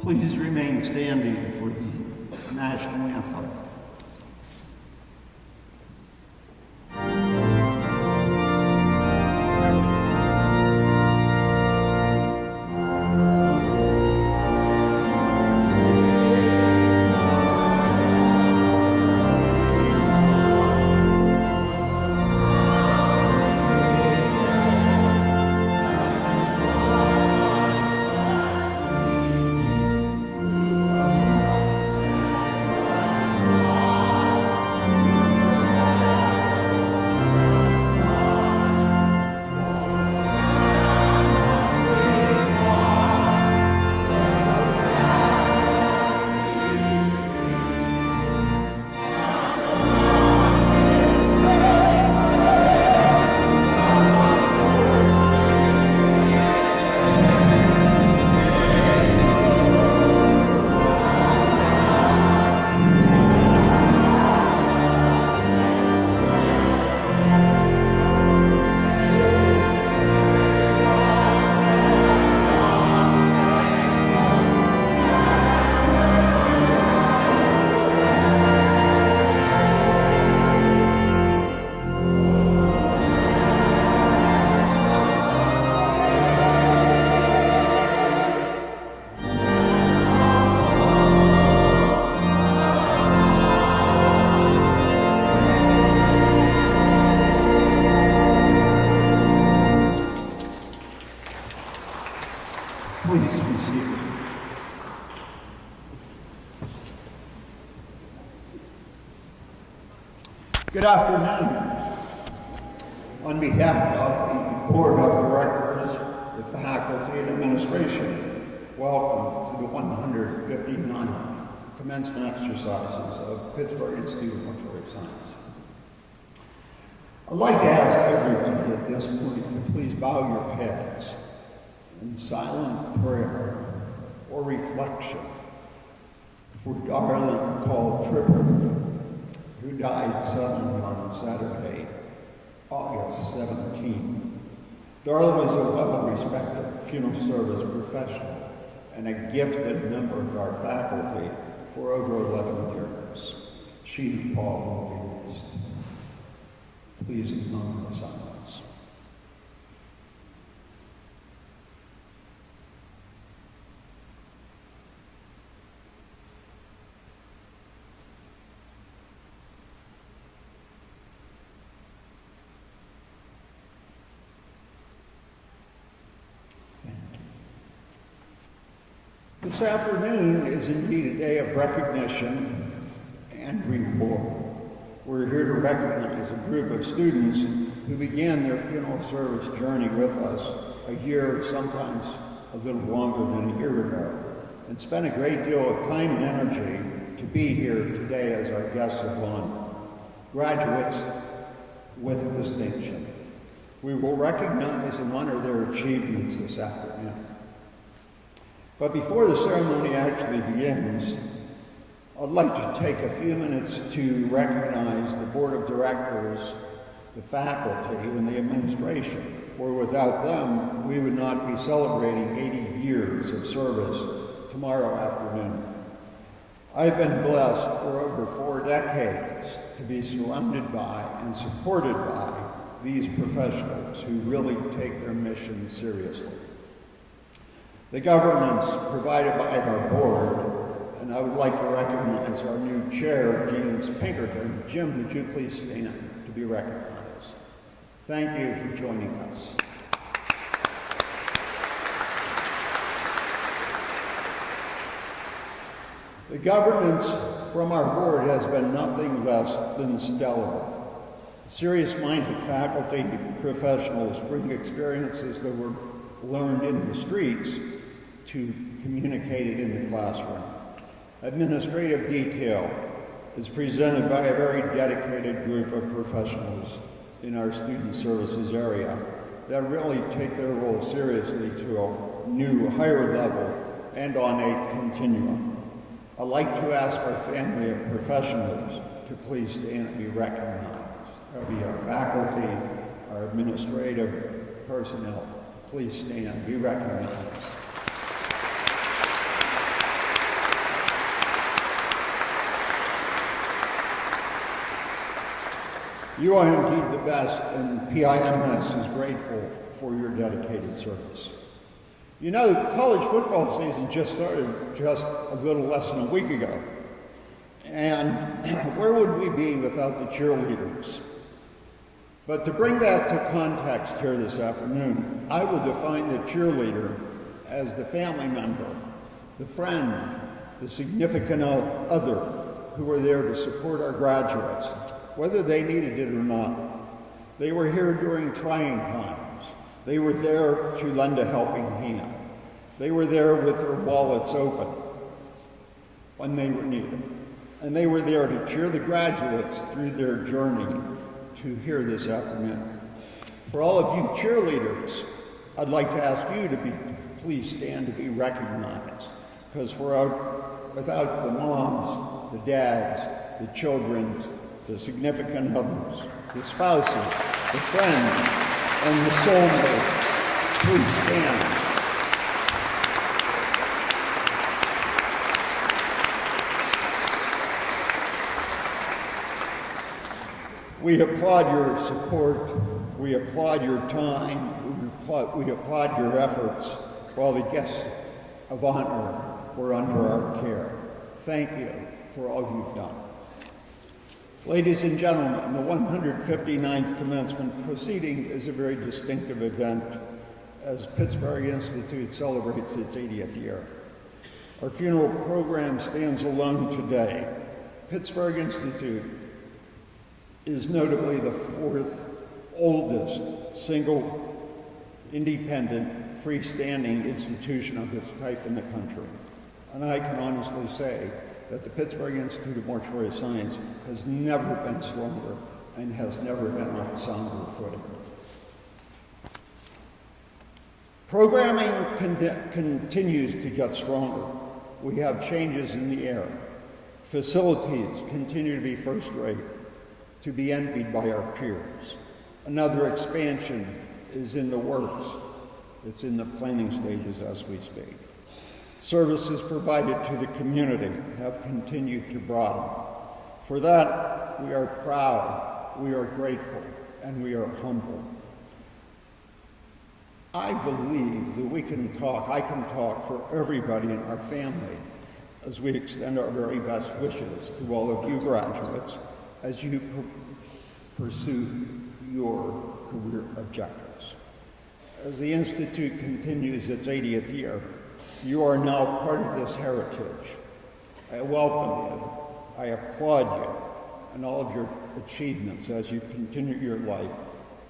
Please remain standing for the national anthem. Good afternoon. On behalf of the Board of Directors, the faculty, and administration, welcome to the 159th Commencement Exercises of Pittsburgh Institute of Mortuary Science. I'd like to ask everybody at this point to please bow your heads in silent prayer or reflection for darling called Triplett, who died suddenly on Saturday, August 17. Darla was a well-respected funeral service professional and a gifted member of our faculty for over 11 years. She and Paul will be missed. Please ignore the silence. This afternoon is indeed a day of recognition and reward. We're here to recognize a group of students who began their funeral service journey with us a year, sometimes a little longer than a year ago, and spent a great deal of time and energy to be here today as our guests of honor, graduates with distinction. We will recognize and honor their achievements this afternoon. But before the ceremony actually begins, I'd like to take a few minutes to recognize the Board of Directors, the faculty, and the administration, for without them, we would not be celebrating 80 years of service tomorrow afternoon. I've been blessed for over 4 decades to be surrounded by and supported by these professionals who really take their mission seriously. The governance provided by our board, and I would like to recognize our new chair, James Pinkerton. Jim, would you please stand to be recognized? Thank you for joining us. The governance from our board has been nothing less than stellar. Serious-minded faculty professionals bring experiences that were learned in the streets to communicate it in the classroom. Administrative detail is presented by a very dedicated group of professionals in our student services area that really take their role seriously to a new, higher level and on a continuum. I'd like to ask our family of professionals to please stand and be recognized. That will be our faculty, our administrative personnel. Please stand, be recognized. You are indeed the best, and PIMS is grateful for your dedicated service. You know, college football season just started just a little less than a week ago. And where would we be without the cheerleaders? But to bring that to context here this afternoon, I will define the cheerleader as the family member, the friend, the significant other who were there to support our graduates, whether they needed it or not. They were here during trying times. They were there to lend a helping hand. They were there with their wallets open when they were needed. And they were there to cheer the graduates through their journey to here this afternoon. For all of you cheerleaders, I'd like to ask you to please stand to be recognized, because without the moms, the dads, the children, the significant others, the spouses, the friends, and the soulmates, please stand. We applaud your support, we applaud your time, we applaud your efforts while the guests of honor were under our care. Thank you for all you've done. Ladies and gentlemen, the 159th Commencement proceeding is a very distinctive event as Pittsburgh Institute celebrates its 80th year. Our funeral program stands alone today. Pittsburgh Institute is notably the fourth oldest single independent freestanding institution of its type in the country. And I can honestly say that the Pittsburgh Institute of Mortuary Science has never been stronger and has never been on sounder footing. Programming continues to get stronger. We have changes in the air. Facilities continue to be first rate, to be envied by our peers. Another expansion is in the works. It's in the planning stages as we speak. Services provided to the community have continued to broaden. For that, we are proud, we are grateful, and we are humble. I believe that I can talk for everybody in our family as we extend our very best wishes to all of you graduates as you pursue your career objectives. As the Institute continues its 80th year, you are now part of this heritage. I welcome you, I applaud you, and all of your achievements as you continue your life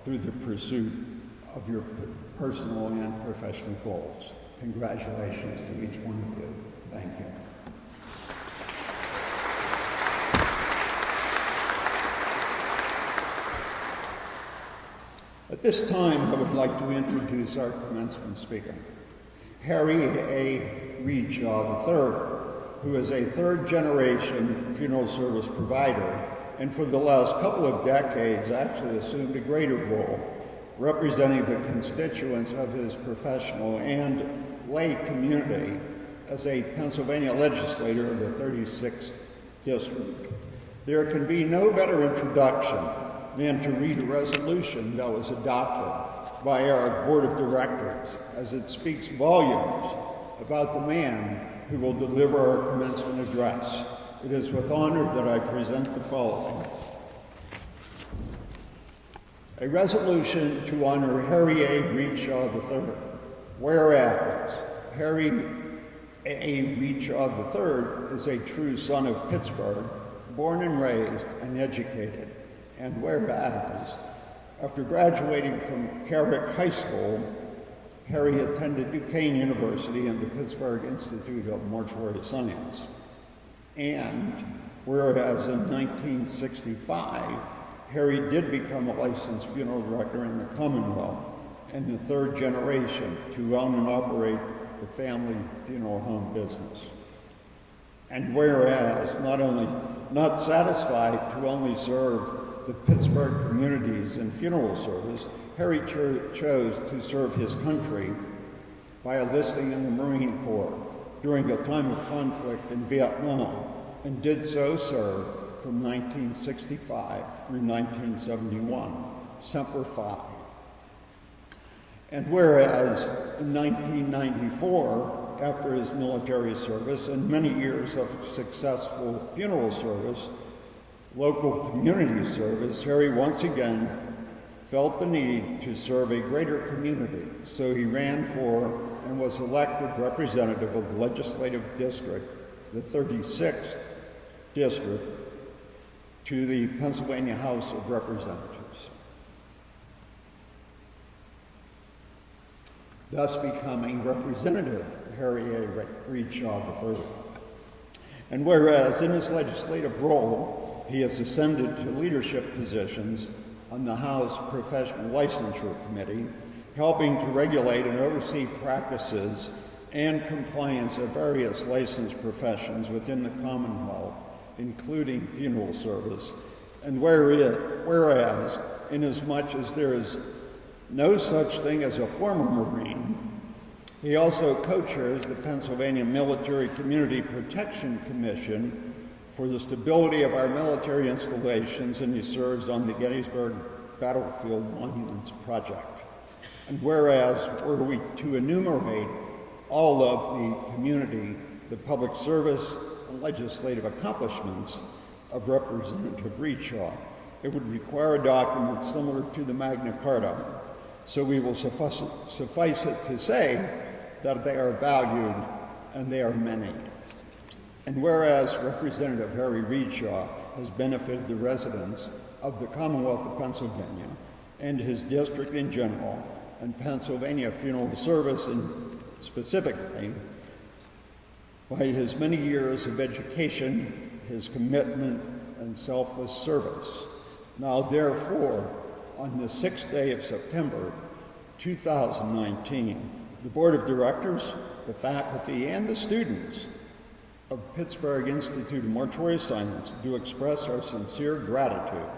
through the pursuit of your personal and professional goals. Congratulations to each one of you. Thank you. At this time, I would like to introduce our commencement speaker, Harry A. Reedshaw III, who is a third-generation funeral service provider, and for the last couple of decades actually assumed a greater role, representing the constituents of his professional and lay community as a Pennsylvania legislator of the 36th District. There can be no better introduction than to read a resolution that was adopted by our Board of Directors, as it speaks volumes about the man who will deliver our commencement address. It is with honor that I present the following. A resolution to honor Harry A. Reedshaw III. Whereas Harry A. Reedshaw III is a true son of Pittsburgh, born and raised and educated. And whereas, after graduating from Carrick High School, Harry attended Duquesne University and the Pittsburgh Institute of Mortuary Science. And whereas in 1965, Harry did become a licensed funeral director in the Commonwealth and the third generation to own and operate the family funeral home business. And whereas not satisfied to only serve the Pittsburgh communities in funeral service, Harry chose to serve his country by enlisting in the Marine Corps during a time of conflict in Vietnam, and did so serve from 1965 through 1971, Semper Fi. And whereas in 1994, after his military service and many years of successful funeral service, local community service, Harry once again felt the need to serve a greater community. So he ran for and was elected representative of the legislative district, the 36th district, to the Pennsylvania House of Representatives, thus becoming Representative Harry A. Reedshaw III. And whereas in his legislative role, he has ascended to leadership positions on the House Professional Licensure Committee, helping to regulate and oversee practices and compliance of various licensed professions within the Commonwealth, including funeral service. And whereas, inasmuch as there is no such thing as a former Marine, he also co-chairs the Pennsylvania Military Community Protection Commission for the stability of our military installations, and he serves on the Gettysburg Battlefield Monuments Project. And whereas, were we to enumerate all of the community, the public service, and legislative accomplishments of Representative Reedshaw, it would require a document similar to the Magna Carta. So we will suffice it to say that they are valued and they are many. And whereas Representative Harry Reedshaw has benefited the residents of the Commonwealth of Pennsylvania and his district in general, and Pennsylvania Funeral Service specifically, by his many years of education, his commitment, and selfless service. Now therefore, on the 6th day of September 2019, the Board of Directors, the faculty, and the students of Pittsburgh Institute of Mortuary Science do express our sincere gratitude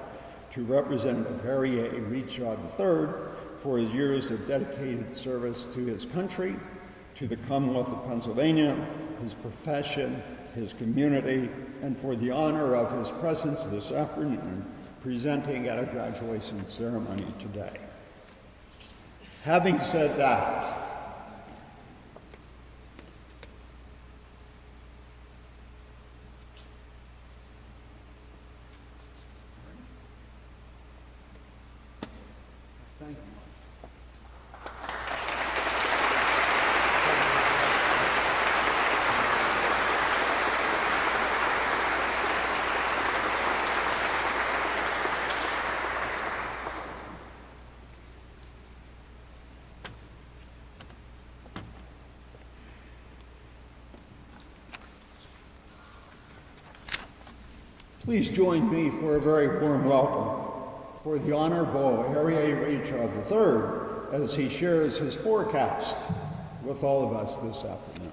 to Representative Harry A. Reedshaw III for his years of dedicated service to his country, to the Commonwealth of Pennsylvania, his profession, his community, and for the honor of his presence this afternoon presenting at a graduation ceremony today. Having said that, thank you. Please join me for a very warm welcome for the Honorable Harry A. Reedshaw III as he shares his forecast with all of us this afternoon.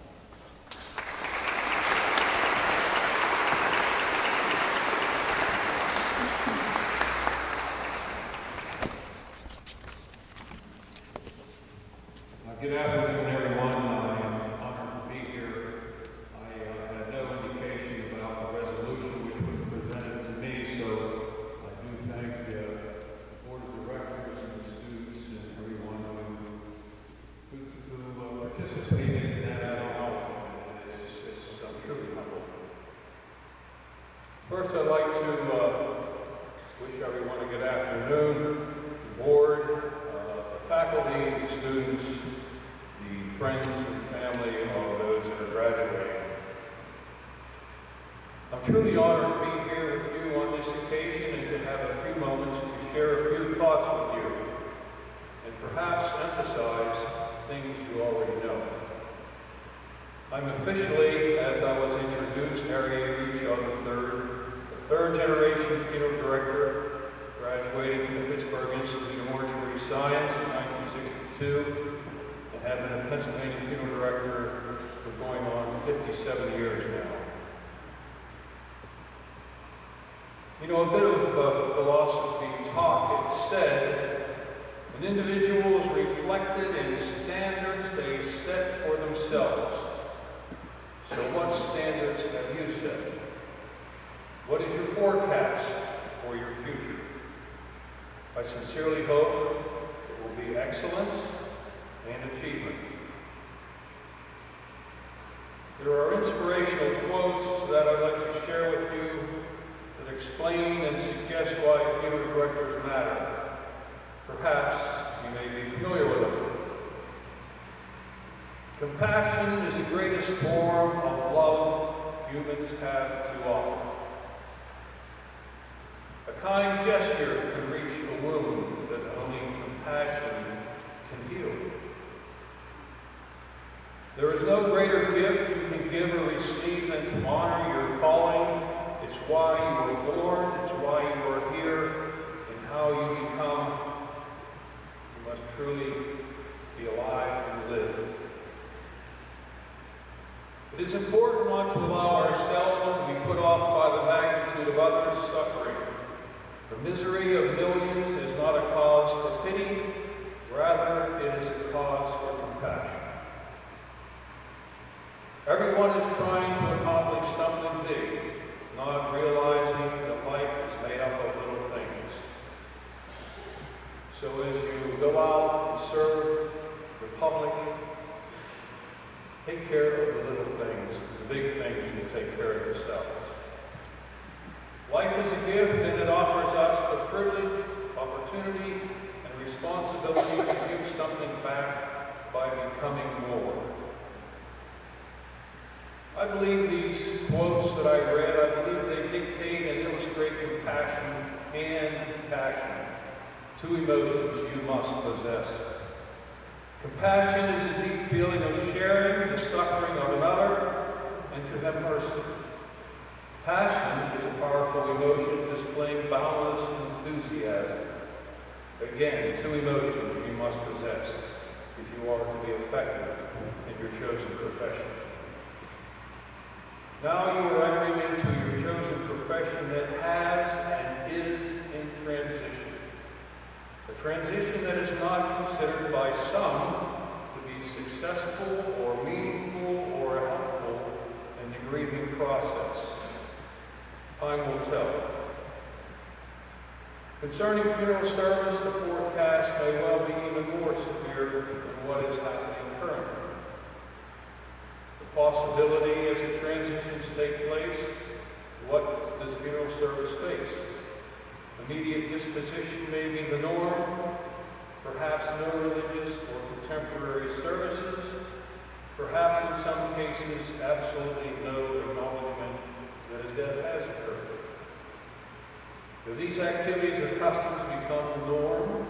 Good afternoon, everyone. I am honored to be here. I had no indication about the resolution which was presented to me, so I do thank the Board of Directors and the students and everyone who participated in that. I don't know. I'm truly humbled. First, I'd like to wish everyone a good afternoon, the board, the faculty, the students, the friends and family of those that are graduating. I'm truly honored to be here with you on this occasion and to have a few moments to share a few thoughts with you and perhaps emphasize things you already know. I'm officially, as I was introduced, Harry A. Reedshaw III, the third generation funeral director, graduated from the Pittsburgh Institute of Mortuary Science in 1962. Have been a Pennsylvania funeral director for going on 57 years now. You know, a bit of philosophy talk, it's said, an individual is reflected in standards they set for themselves. So what standards have you set? What is your forecast for your future? I sincerely hope it will be excellence and achievement. There are inspirational quotes that I'd like to share with you that explain and suggest why funeral directors matter. Perhaps you may be familiar with them. Compassion is the greatest form of love humans have to offer. A kind gesture can reach a wound that only compassion can heal. There is no greater gift you can give or receive than to honor your calling. It's why you were born, it's why you are here, and how you become. You must truly be alive and live. It is important not to allow ourselves to be put off by the magnitude of others' suffering. The misery of millions is not a cause for pity, rather it is a cause for compassion. Everyone is trying to accomplish something big, not realizing that life is made up of little things. So as you go out and serve the public, take care of the little things. The big things will take care of themselves. Life is a gift, and it offers us the privilege, opportunity, and responsibility to give something back by becoming more. I believe these quotes that I read, I believe they dictate and illustrate compassion and passion, two emotions you must possess. Compassion is a deep feeling of sharing the suffering of another and to have mercy. Passion is a powerful emotion displaying boundless enthusiasm. Again, two emotions you must possess if you are to be effective in your chosen profession. Now you are entering into your chosen profession that has and is in transition. A transition that is not considered by some to be successful or meaningful or helpful in the grieving process. Time will tell. Concerning funeral service, the forecast may well be even more severe than what is happening currently. The possibility as the transitions take place, what does funeral service face? Immediate disposition may be the norm, perhaps no religious or contemporary services, perhaps in some cases absolutely no acknowledgement that a death has occurred. Do these activities or customs become the norm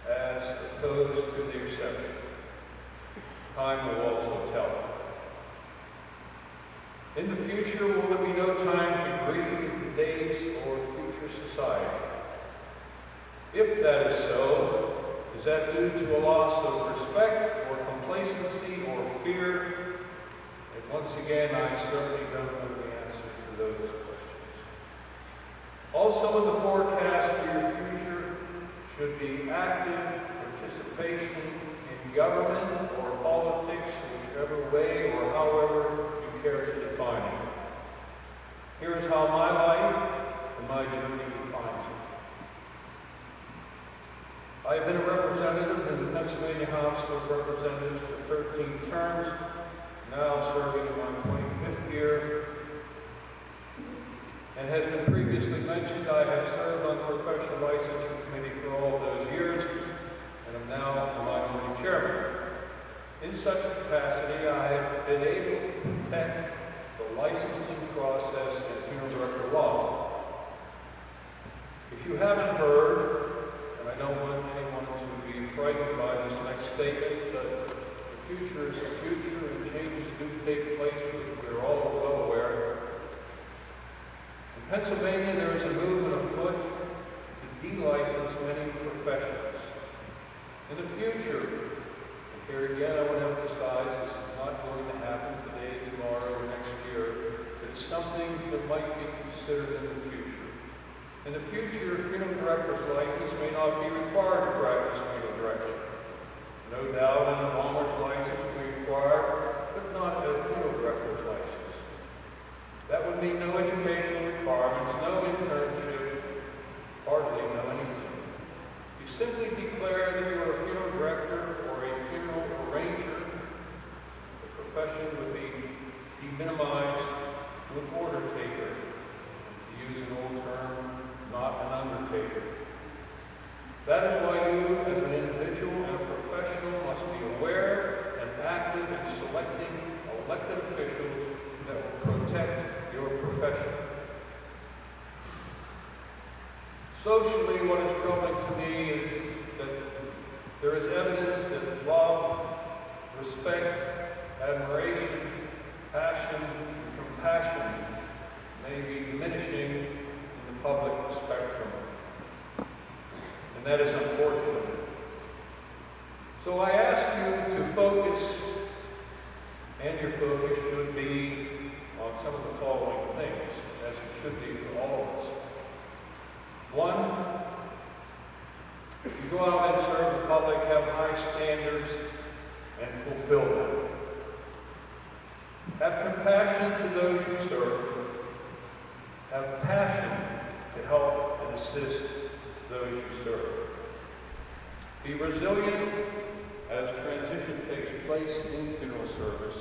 as opposed to the exception? Time will also tell. In the future, will there be no time to grieve in today's or future society? If that is so, is that due to a loss of respect or complacency or fear? And once again, I certainly don't know the answer to those questions. Also in the forecast for your future should be active participation in government or politics, whichever way or however you care to define it. Here is how my life and my journey defines it. I have been a representative in the Pennsylvania House of Representatives for 13 terms, now serving in my 25th year. And has been previously mentioned, I have served on the Professional Licensure Committee for all of those years, and am now the minority chairman. In such a capacity, I have been able to protect the licensing process in funeral director law. If you haven't heard, and I don't want anyone to be frightened by this next statement, but the future is the future and changes do take place, which we're all well aware. In Pennsylvania, there is a movement afoot to de-license many professions. In the future, and here again I want to emphasize this is not going to happen today, tomorrow, or next year, but it's something that might be considered in the future. In the future, a funeral director's license may not be required to practice funeral director. No doubt an embalmer's license will be required, but not a funeral director's license. That would mean no education minimized to an order taker, to use an old term, not an undertaker. That is why you, as an individual and a professional, must be aware and active in selecting elected officials that will protect your profession. Socially, what is troubling to me is that there is evidence that love, respect, admiration, passion, and compassion may be diminishing in the public spectrum. And that is unfortunate. So I ask you to focus, and your focus should be on some of the following things, as it should be for all of us. One, you go out and serve the public, have high standards, and fulfill them. Have compassion to those you serve. Have passion to help and assist those you serve. Be resilient as transition takes place in funeral service.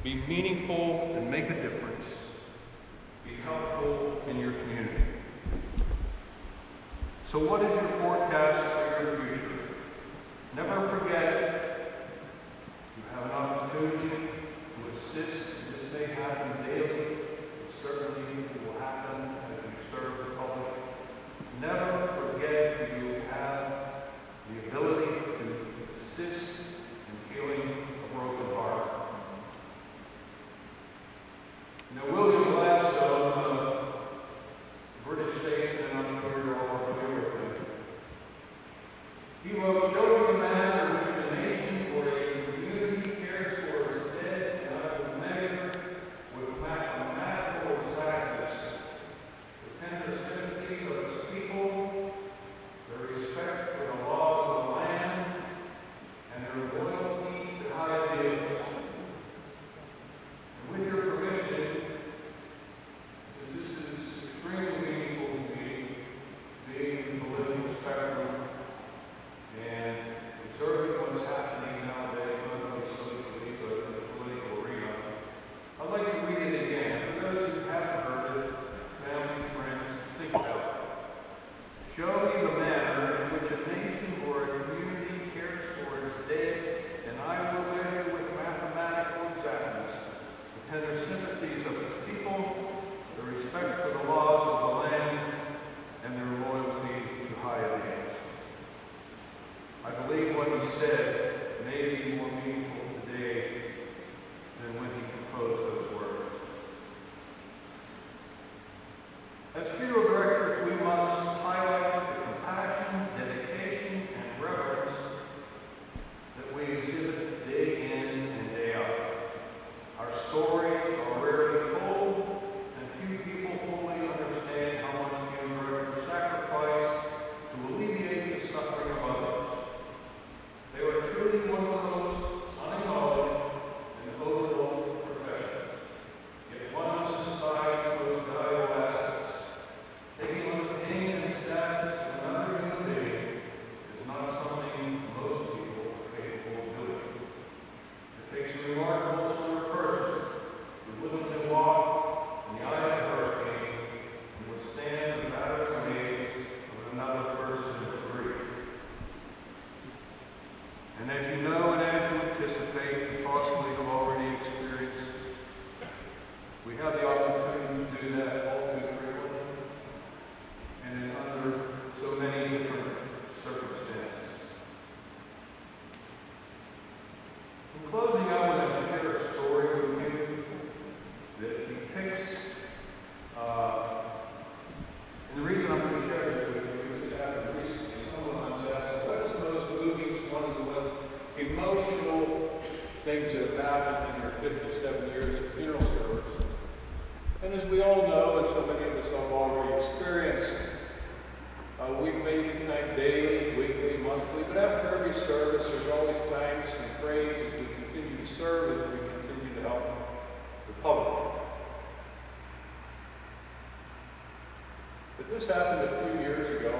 Be meaningful and make a difference. Be helpful in your community. So what is your forecast for your future? Never forget you have an opportunity to assist. This may happen daily. It certainly will happen as you serve the public. Never forget you have the ability to assist in healing a broken heart. Now, William Gladstone, British statesman, I'm sure you're all familiar with him. He wrote, "Show me the manner in which a nation or a community cares for its dead, and I will measure with mathematical exactness the tender sympathies of its people, their respect for the laws of the land, and their loyalty to high ideals." And with your permission, since this is extremely meaningful to me, being in the political spectrum and observing what's happening nowadays, not only socially but in the political arena, I'd like to read it again. For those who haven't heard it, family, friends, think about it. "Show me the manner in which a nation or a community cares for its dead, and I will measure with mathematical exactness the tender sympathies of its people, the respect for the laws of the land, and their loyalty to high ideals." I believe what he said may be more meaningful today than when he composed those words. As funeral directors, we must highlight the compassion, dedication, and reverence that we exhibit day in and day out. Our stories are rarely told, and few people fully understand how much funeral directors sacrifice to alleviate the suffering of others. They are truly one of the most unacknowledged and overlooked professions, yet one of society's most valuable assets. Taking on the pain and sadness of another human being is not something most people are capable of doing. It takes a remarkable sort of person who willingly walk in the eye of a hurricane and withstand the battering waves of another person's grief. And as you know and as you anticipate and possibly have already experienced, we have the opportunity to do that all too frequently and in under so many different circumstances. In closing, I want to share a story with you that depicts, and the reason I'm going to share this with you is that recently someone once asked, what is the most moving, one of the most emotional things that have happened in your 57 years of funeral service? And as we all know, and so many of us have already experienced, we may be thanked daily, weekly, monthly, but after every service, there's always thanks and praise as we continue to serve, as we continue to help the public. But this happened a few years ago,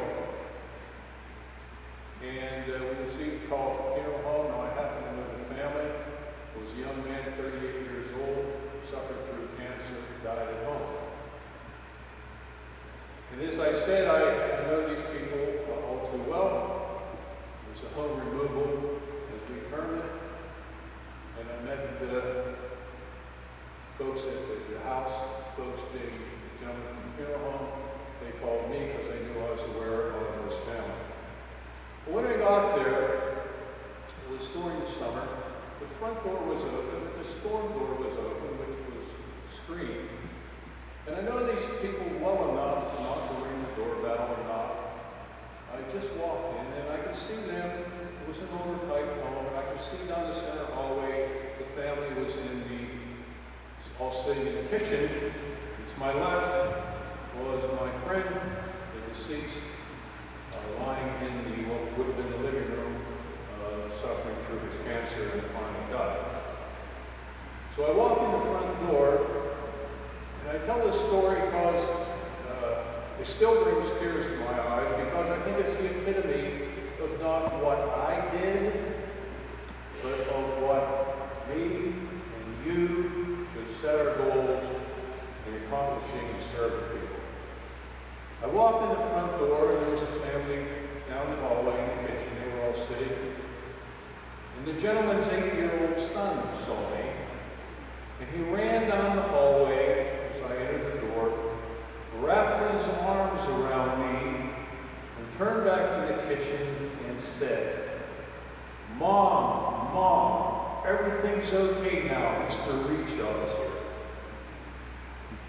and we received a call at the funeral home. Now, I happened to know the family. It was a young man, 38 years old. folks being gentlemen from the funeral home, they called me because they knew I was aware of this family. But when I got there, it was during the summer. The front door was open, the storm door was open, which was screened. And I know these people well enough not to ring the doorbell or not. I just walked in and I could see them. It was an older type home, and I could see down the center hallway the family was all sitting in the kitchen. To my left was my friend, the deceased, lying in what would have been the living room, suffering through his cancer and finally died. So I walk in the front door, and I tell this story because it still brings tears to my eyes, because I think it's the epitome of not what I did, but of what me and you should set our goals in accomplishing and serving people. I walked in the front door, and there was a family down the hallway in the kitchen. They were all sitting. And the gentleman's 8-year-old son saw me, and he ran down the hallway as I entered the door, wrapped his arms around me, and turned back to the kitchen and said, Mom, everything's okay now. Mr. Reedshaw is here.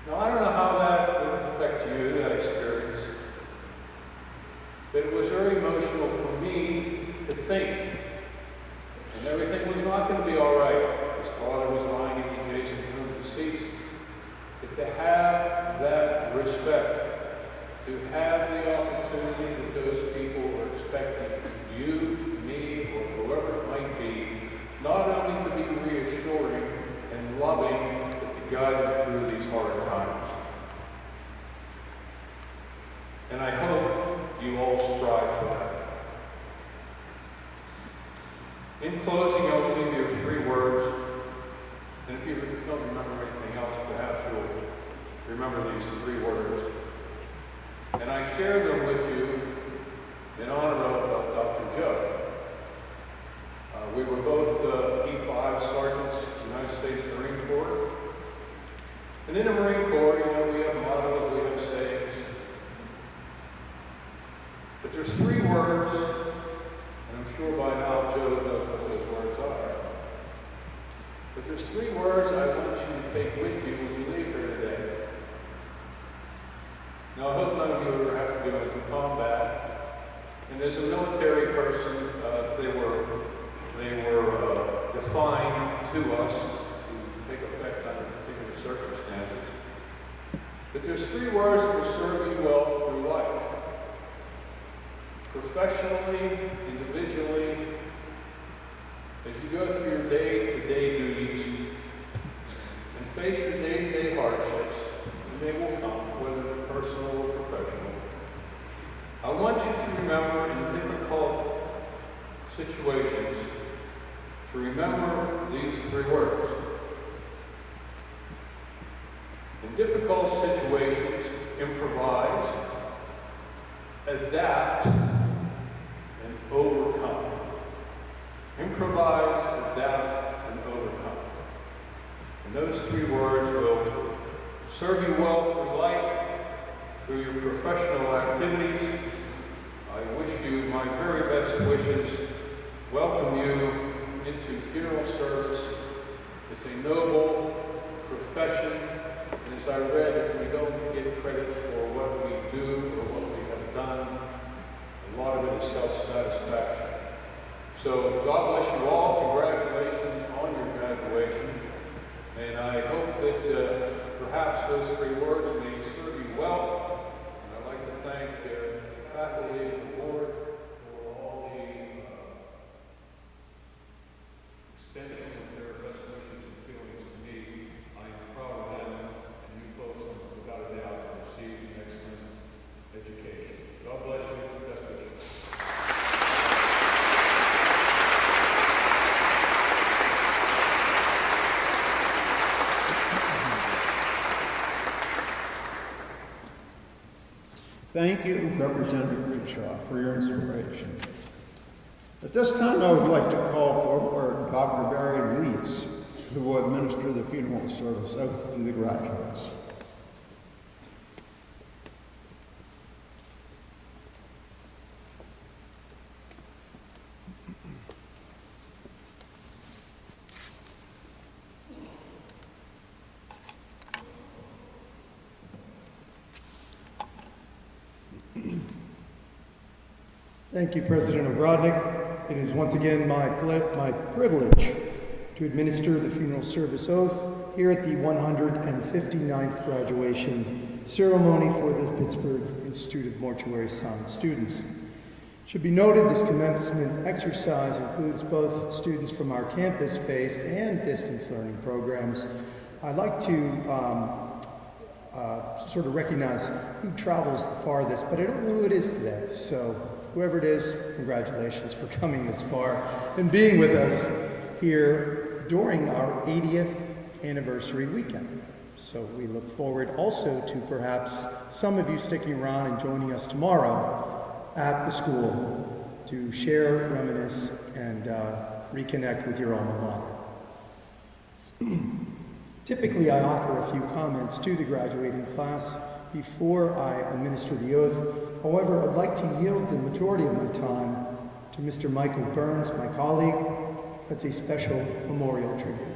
Now, I don't know how that would affect you, that experience, but it was very emotional for me to think, and everything was not going to be all right. His father was lying in the adjacent room deceased. But to have that respect, to have the opportunity that those people were expecting you, me, or whoever it might be, not only to be reassuring and loving, but to guide them through these hard times. And I hope you all strive for that. In closing, I'll leave you 3 words, and if you don't remember anything else, perhaps you'll remember these 3 words. And I share them with you in honor of Dr. Joe. We were both E5 sergeants in the United States Marine Corps. And in the Marine Corps, we have mottos, we have sayings. But there's 3 words, and I'm sure by now Joe knows what those words are. But there's 3 words I want you to take with you when you leave here today. Now, I hope none of you ever have to go into combat. And as a military person, they were defined to us to take effect under particular circumstances. But there's 3 words that will serve you well through life. Professionally, individually, as you go through your day-to-day duties and face your day-to-day hardships, and they will come, whether they're personal or professional. I want you to remember in difficult situations to remember these 3 words. In difficult situations, improvise, adapt, and overcome. Improvise, adapt, and overcome. And those 3 words will serve you well through life, through your professional activities. I wish you my very best wishes, welcome you into funeral service. It's a noble profession, and as I read, we don't get credit for what we do or what we have done. A lot of it is self-satisfaction. So God bless you all. Congratulations on your graduation. And I hope that perhaps those 3 words may serve you well. And I'd like to thank the faculty and the board for all the extension of their best wishes and feelings to me. I am proud of them, and you folks have without a doubt received an excellent education. God bless you. Best wishes. Thank you, Representative Reedshaw, for your inspiration. At this time, I would like to call forward Dr. Barry Leeds, who will administer the funeral service oath to the graduates. Thank you, President Obradnik. It is once again my privilege to administer the funeral service oath here at the 159th graduation ceremony for the Pittsburgh Institute of Mortuary Science students. It should be noted this commencement exercise includes both students from our campus-based and distance learning programs. I'd like to sort of recognize who travels the farthest, but I don't know who it is today. So whoever it is, congratulations for coming this far and being with us here during our 80th anniversary weekend. So we look forward also to perhaps some of you sticking around and joining us tomorrow at the school to share, reminisce, and reconnect with your alma mater. Typically, I offer a few comments to the graduating class before I administer the oath. However, I'd like to yield the majority of my time to Mr. Michael Burns, my colleague, as a special memorial tribute.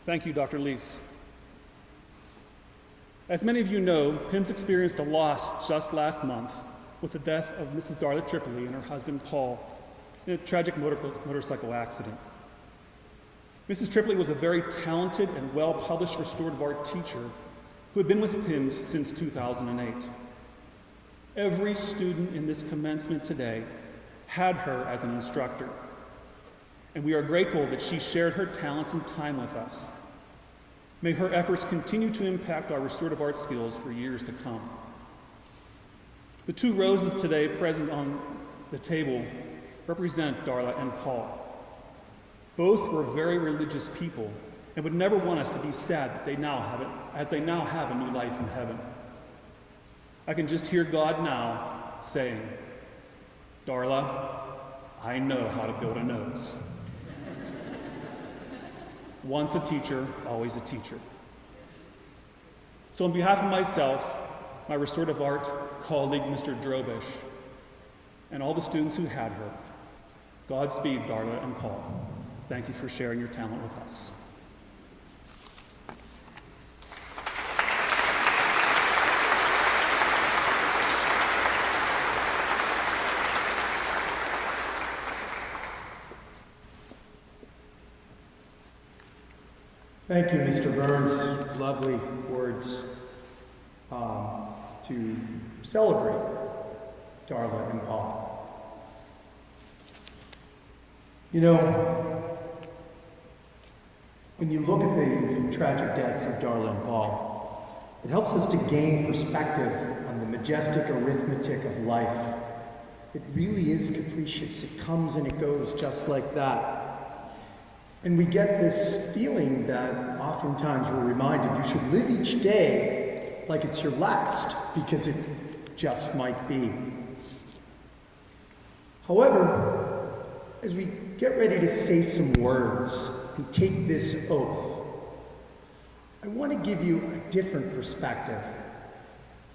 Thank you, Dr. Leese. As many of you know, PIMS experienced a loss just last month with the death of Mrs. Darla Tripoli and her husband Paul in a tragic motorcycle accident. Mrs. Tripoli was a very talented and well-published restorative art teacher who had been with PIMS since 2008. Every student in this commencement today had her as an instructor, and we are grateful that she shared her talents and time with us. May her efforts continue to impact our restorative art skills for years to come. The two roses today present on the table represent Darla and Paul. Both were very religious people and would never want us to be sad that they now have a new life in heaven. I can just hear God now saying, "Darla, I know how to build a nose." Once a teacher, always a teacher. So on behalf of myself, my restorative art colleague, Mr. Drobish, and all the students who had her, Godspeed, Darla and Paul. Thank you for sharing your talent with us. Thank you, Mr. Burns. Lovely words to celebrate Darla and Paul. You know, when you look at the tragic deaths of Darla and Paul, it helps us to gain perspective on the majestic arithmetic of life. It really is capricious. It comes and it goes just like that. And we get this feeling that oftentimes we're reminded you should live each day like it's your last, because it just might be. However, as we get ready to say some words and take this oath, I want to give you a different perspective.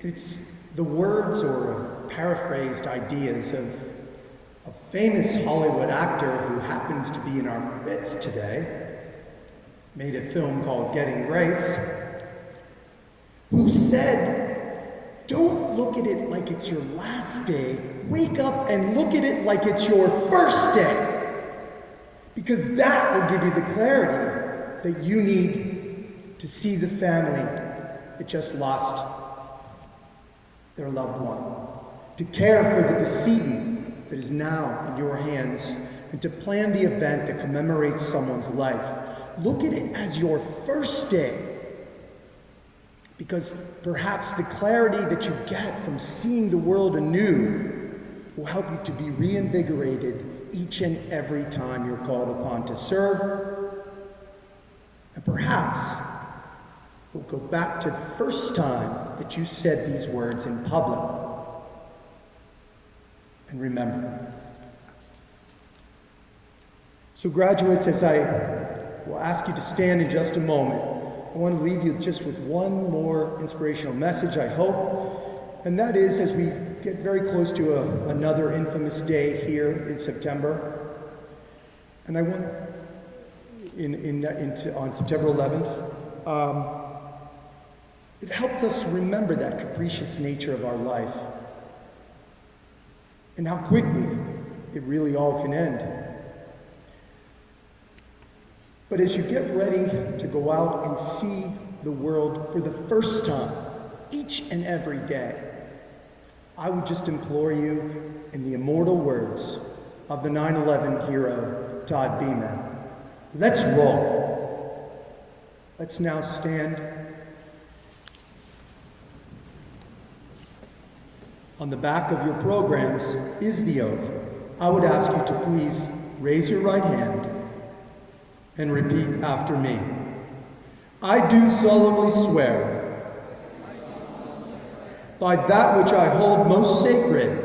It's the words or paraphrased ideas of a famous Hollywood actor who happens to be in our midst today, made a film called Getting Grace, who said, "Don't look at it like it's your last day, wake up and look at it like it's your first day, because that will give you the clarity that you need to see the family that just lost their loved one, to care for the decedent that is now in your hands, and to plan the event that commemorates someone's life. Look at it as your first day, because perhaps the clarity that you get from seeing the world anew will help you to be reinvigorated each and every time you're called upon to serve. And perhaps we'll go back to the first time that you said these words in public and remember them. So graduates, as I will ask you to stand in just a moment, I want to leave you just with one more inspirational message, I hope, and that is, as we get very close to another infamous day here in September, and I want, on September 11th, it helps us to remember that capricious nature of our life and how quickly it really all can end. But as you get ready to go out and see the world for the first time, each and every day, I would just implore you, in the immortal words of the 9/11 hero, Todd Beamer, let's roll. Let's now stand. On the back of your programs is the oath. I would ask you to please raise your right hand and repeat after me. I do solemnly swear by that which I hold most sacred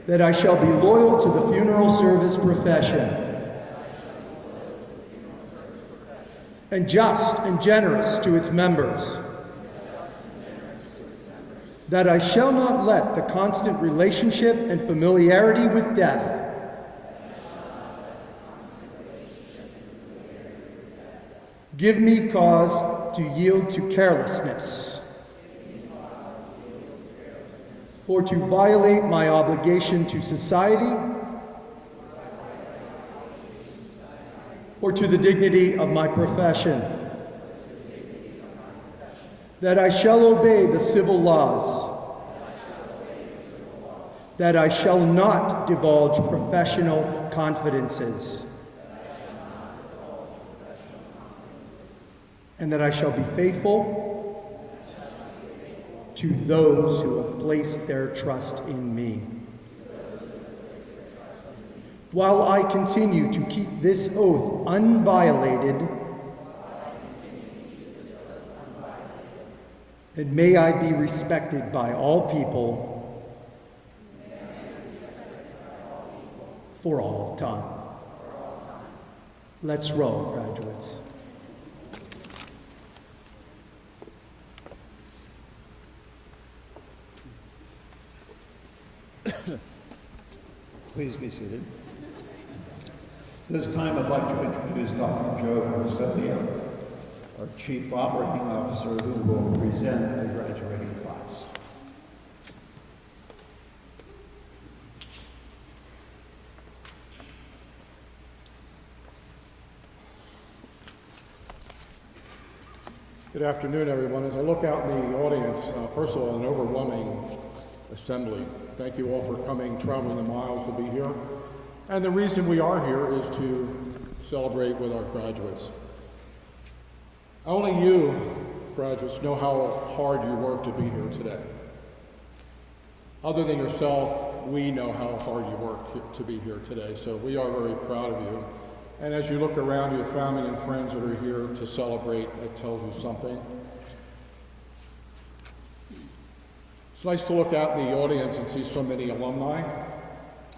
that I shall be loyal to the funeral service profession and just and generous to its members, that I shall not let the constant relationship and familiarity with death give me cause to yield to carelessness or to violate my obligation to society or to the dignity of my profession, that I shall obey the civil laws, that I shall not divulge professional confidences, and that I shall be faithful to those who have placed their trust in me. While I continue to keep this oath unviolated, and may I be respected by all people for all time. Let's roll, graduates. Please be seated. This time I'd like to introduce Dr. Joe Garcetti, our Chief Operating Officer, who will present the graduating class. Good afternoon, everyone. As I look out in the audience, first of all, an overwhelming assembly. Thank you all for coming, traveling the miles to be here. And the reason we are here is to celebrate with our graduates. Only you, graduates, know how hard you work to be here today. Other than yourself, we know how hard you work to be here today, so we are very proud of you. And as you look around, your family and friends that are here to celebrate, that tells you something. It's nice to look out in the audience and see so many alumni,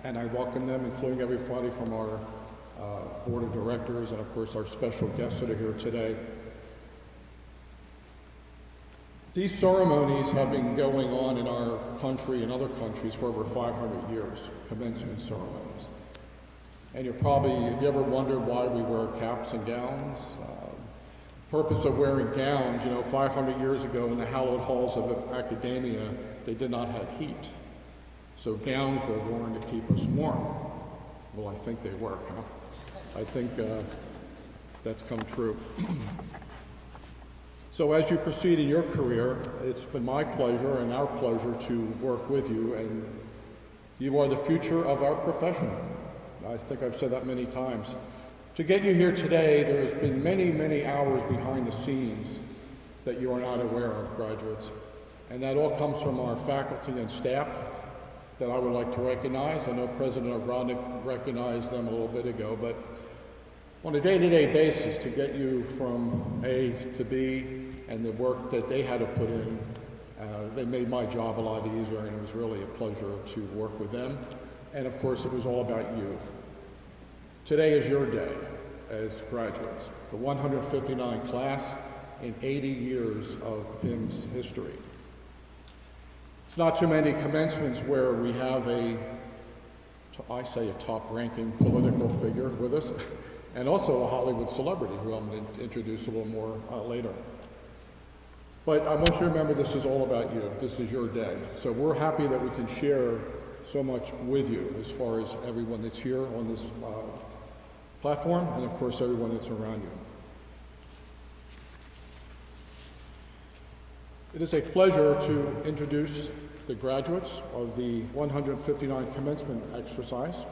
and I welcome them, including everybody from our board of directors and of course our special guests that are here today. These ceremonies have been going on in our country and other countries for over 500 years, commencement ceremonies. And you're probably, if you ever wondered why we wear caps and gowns, purpose of wearing gowns, 500 years ago in the hallowed halls of academia, they did not have heat. So gowns were worn to keep us warm. Well, I think they work, huh? I think that's come true. So as you proceed in your career, it's been my pleasure and our pleasure to work with you, and you are the future of our profession. I think I've said that many times. To get you here today, there has been many, many hours behind the scenes that you are not aware of, graduates. And that all comes from our faculty and staff that I would like to recognize. I know President Ogrodnik recognized them a little bit ago, but on a day-to-day basis, to get you from A to B and the work that they had to put in, they made my job a lot easier, and it was really a pleasure to work with them. And of course, it was all about you. Today is your day, as graduates, the 159 class in 80 years of PIM's history. It's not too many commencements where we have a top-ranking political figure with us, and also a Hollywood celebrity, who I'm going to introduce a little more later. But I want you to remember, this is all about you. This is your day. So we're happy that we can share so much with you, as far as everyone that's here on this platform, and of course everyone that's around you. It is a pleasure to introduce the graduates of the 159th Commencement Exercise.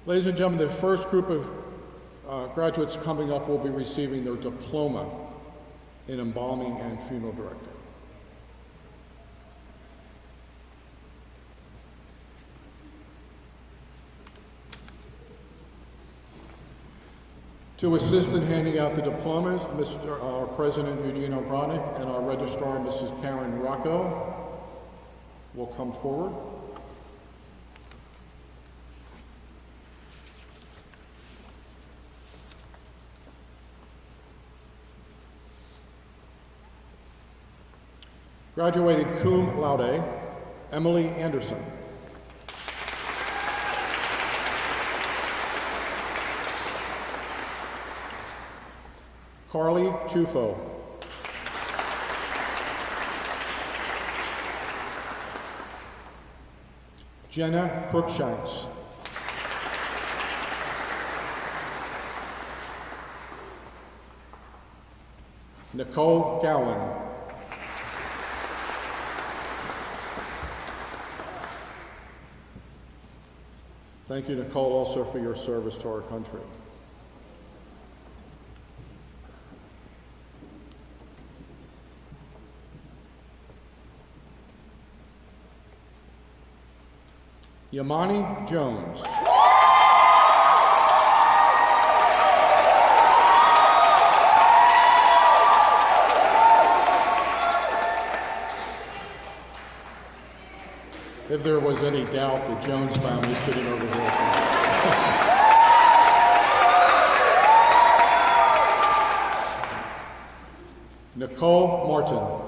Ladies and gentlemen, the first group of graduates coming up will be receiving their diploma in embalming and funeral directing. To assist in handing out the diplomas, our President Eugene O'Bronick and our Registrar Mrs. Karen Rocco will come forward. Graduating cum laude, Emily Anderson. Carly Chufo. Jenna Crookshanks. Nicole Gowan. Thank you, Nicole, also for your service to our country. Yamani Jones. If there was any doubt, the Jones family is sitting over here. Nicole Martin.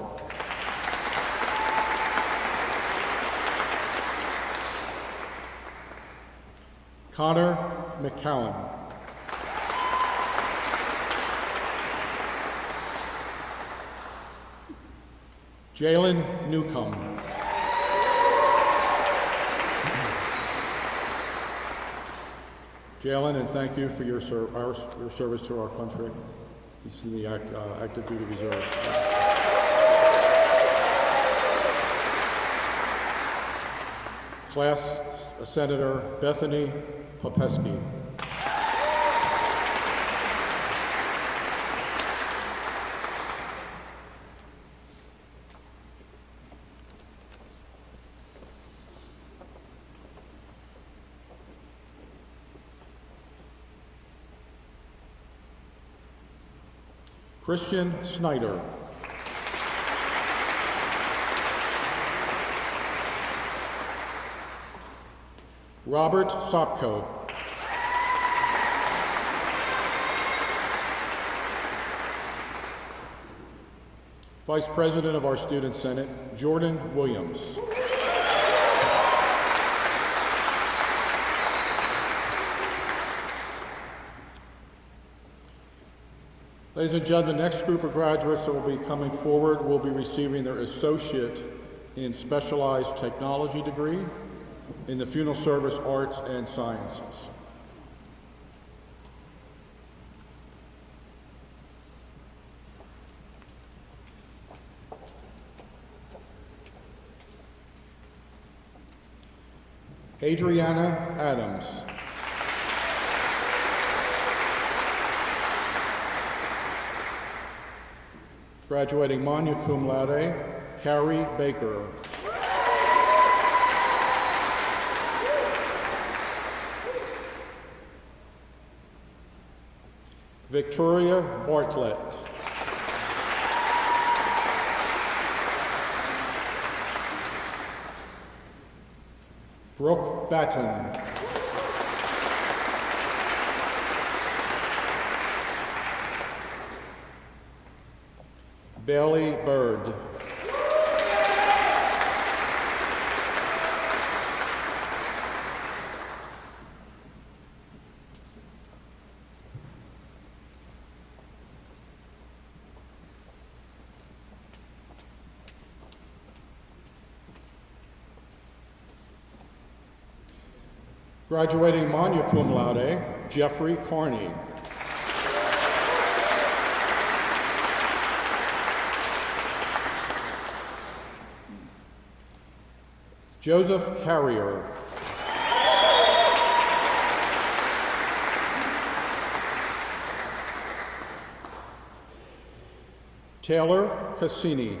Connor McCowan. Jalen Newcomb. Jalen, and thank you for your service to our country. He's in the active duty reserves. Class Senator Bethany Popesky. Christian Snyder. Robert Sopko. Vice President of our Student Senate, Jordan Williams. Ladies and gentlemen, the next group of graduates that will be coming forward will be receiving their Associate in Specialized Technology degree in the Funeral Service Arts and Sciences. Adriana Adams. Graduating magna cum laude, Carrie Baker. Victoria Bartlett. Brooke Batten. Bailey Bird. Graduating magna cum laude, Jeffrey Carney. Joseph Carrier. Taylor Cassini.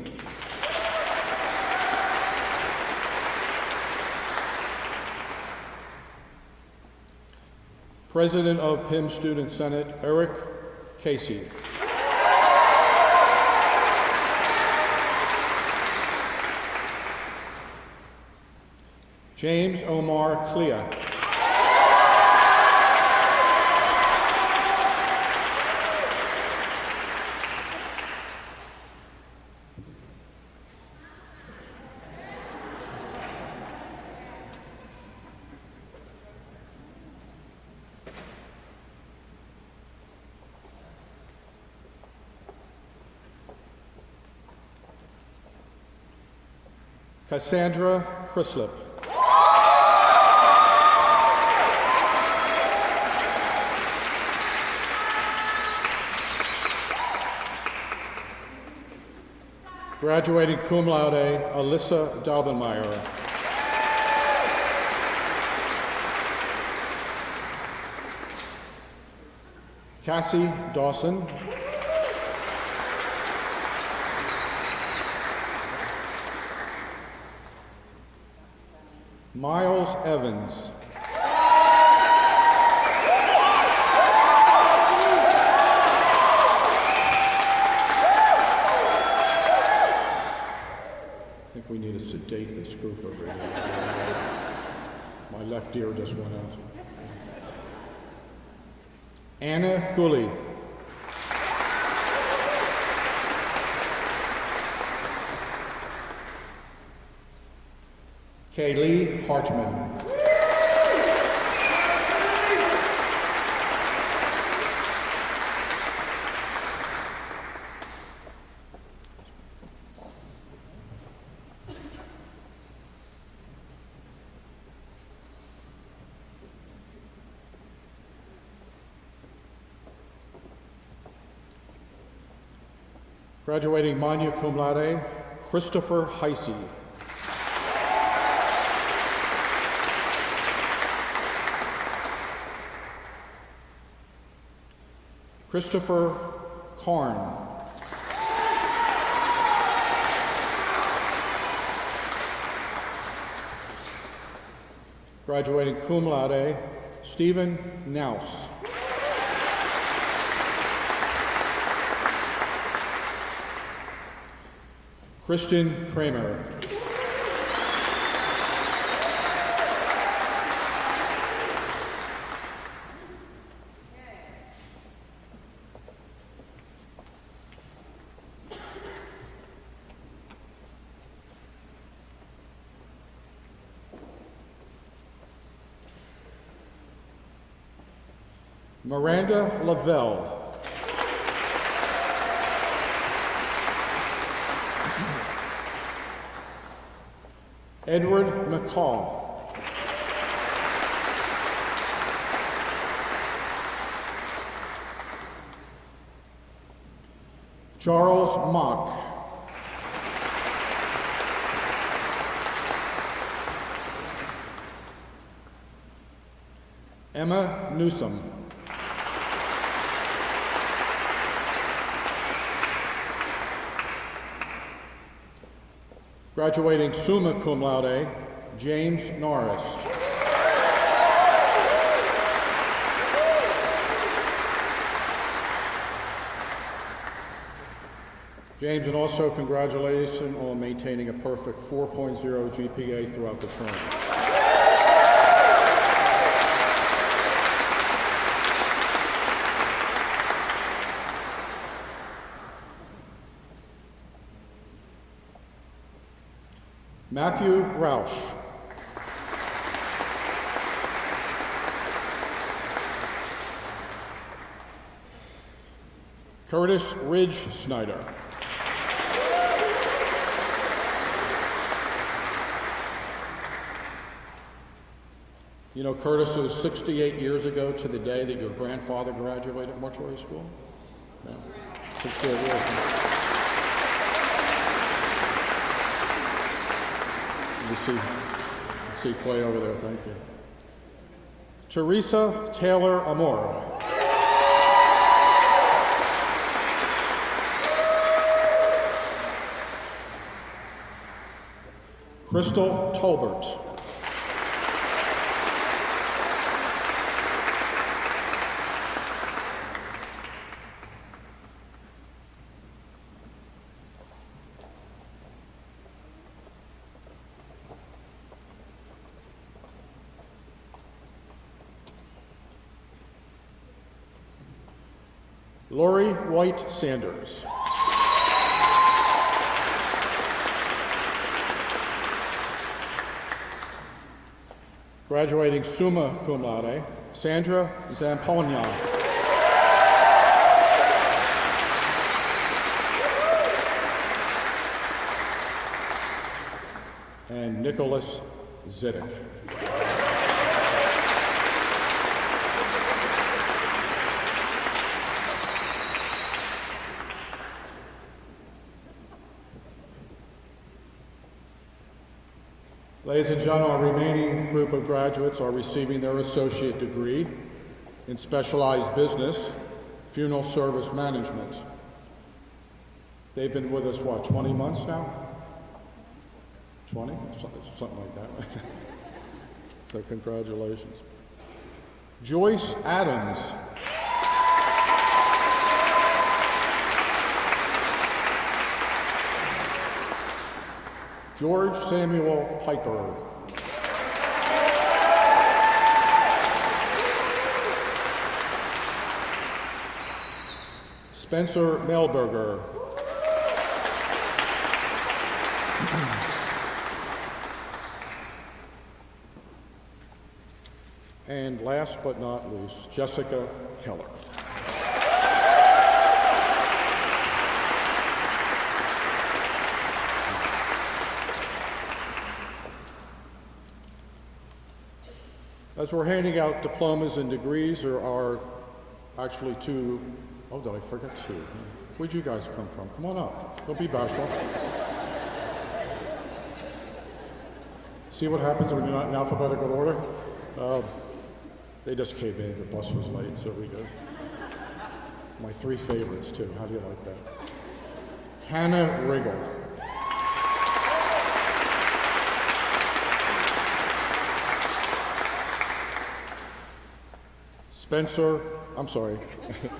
President of PIM Student Senate, Eric Casey. James Omar Clea. Cassandra Crislip. Graduating cum laude, Alyssa Dalbenmeyer. Cassie Dawson. Miles Evans. I think we need to sedate this group over here. My left ear just went out. Anna Gooley. Kaylee Hartman. Graduating magna cum laude, Christopher Heisey. Christopher Karn. Graduating cum laude, Stephen Naus. Kristen Kramer. Miranda Lavelle. Edward McCall. Charles Mock. Emma Newsom. Graduating summa cum laude, James Norris. James, and also congratulations on maintaining a perfect 4.0 GPA throughout the term. Matthew Roush. Curtis Ridge Snyder. You know, Curtis, it was 68 years ago to the day that your grandfather graduated Mortuary School. Yeah, 68 years. You see Clay over there, thank you. Teresa Taylor Amor. Crystal Tolbert. Lori White Sanders. Graduating summa cum laude, Sandra Zampogna. And Nicholas Zidek. Ladies and gentlemen, our remaining group of graduates are receiving their associate degree in specialized business, funeral service management. They've been with us, what, 20 months now? 20? Something like that, right? So congratulations. Joyce Adams. George Samuel Piper. Spencer Melberger. And last but not least, Jessica Keller. As we're handing out diplomas and degrees, there are actually two. Oh, did I forget two? Where'd you guys come from? Come on up. Don't be bashful. See what happens when you're not in alphabetical order? They just came in. The bus was late, so we go. My three favorites, too. How do you like that? Hannah Riggle.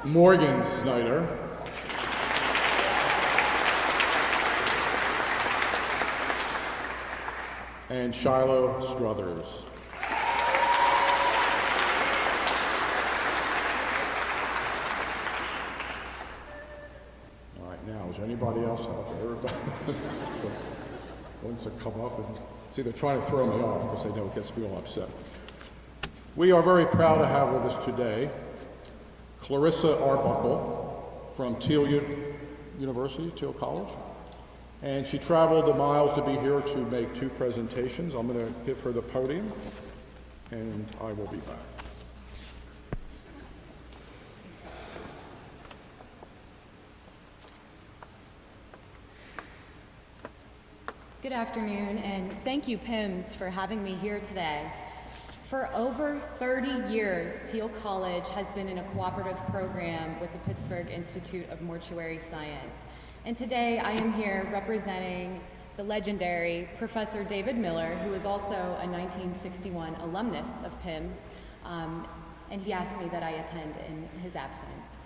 Morgan Snyder. And Shiloh Struthers. All right, now, is anybody else out there? Wants to come up and see, they're trying to throw me off because they know it gets me all upset. We are very proud to have with us today Clarissa Arbuckle from Thiel University, Thiel College. And she traveled the miles to be here to make two presentations. I'm going to give her the podium, and I will be back. Good afternoon, and thank you, PIMS, for having me here today. For over 30 years, Thiel College has been in a cooperative program with the Pittsburgh Institute of Mortuary Science. And today I am here representing the legendary Professor David Miller, who is also a 1961 alumnus of PIMS, and he asked me that I attend in his absence.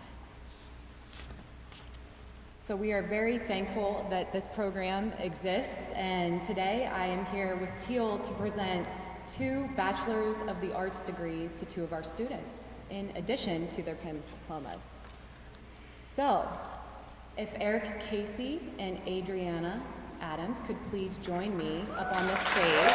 So we are very thankful that this program exists, and today I am here with Thiel to present 2 Bachelor's of the Arts degrees to 2 of our students, in addition to their PIMS diplomas. So, if Eric Casey and Adriana Adams could please join me up on the stage.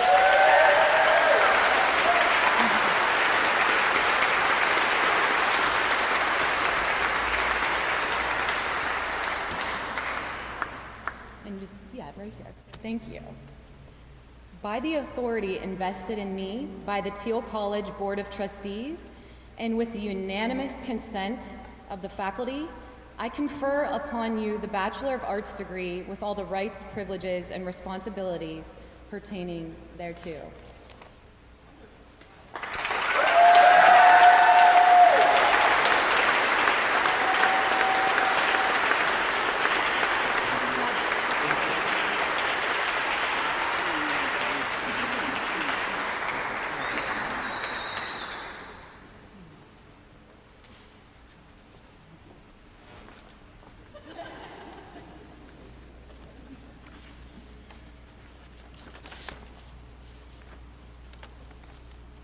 And just, yeah, right here. Thank you. By the authority invested in me by the Teal College Board of Trustees, and with the unanimous consent of the faculty, I confer upon you the Bachelor of Arts degree with all the rights, privileges, and responsibilities pertaining thereto.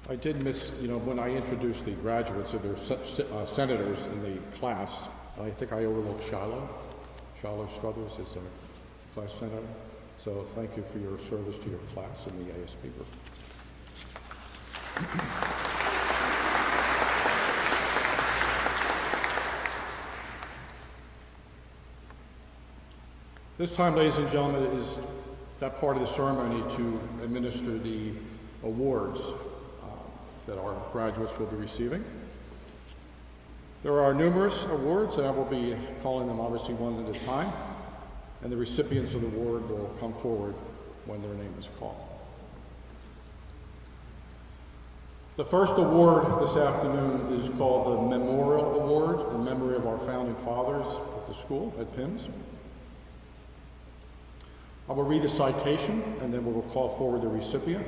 I did miss, when I introduced the graduates, of their senators in the class, I think I overlooked Shiloh. Shiloh Struthers is a class senator. So thank you for your service to your class in the ASB group. This time, ladies and gentlemen, is that part of the ceremony to administer the awards that our graduates will be receiving. There are numerous awards, and I will be calling them obviously one at a time, and the recipients of the award will come forward when their name is called. The first award this afternoon is called the Memorial Award in memory of our founding fathers at the school at PIMS. I will read the citation, and then we will call forward the recipient.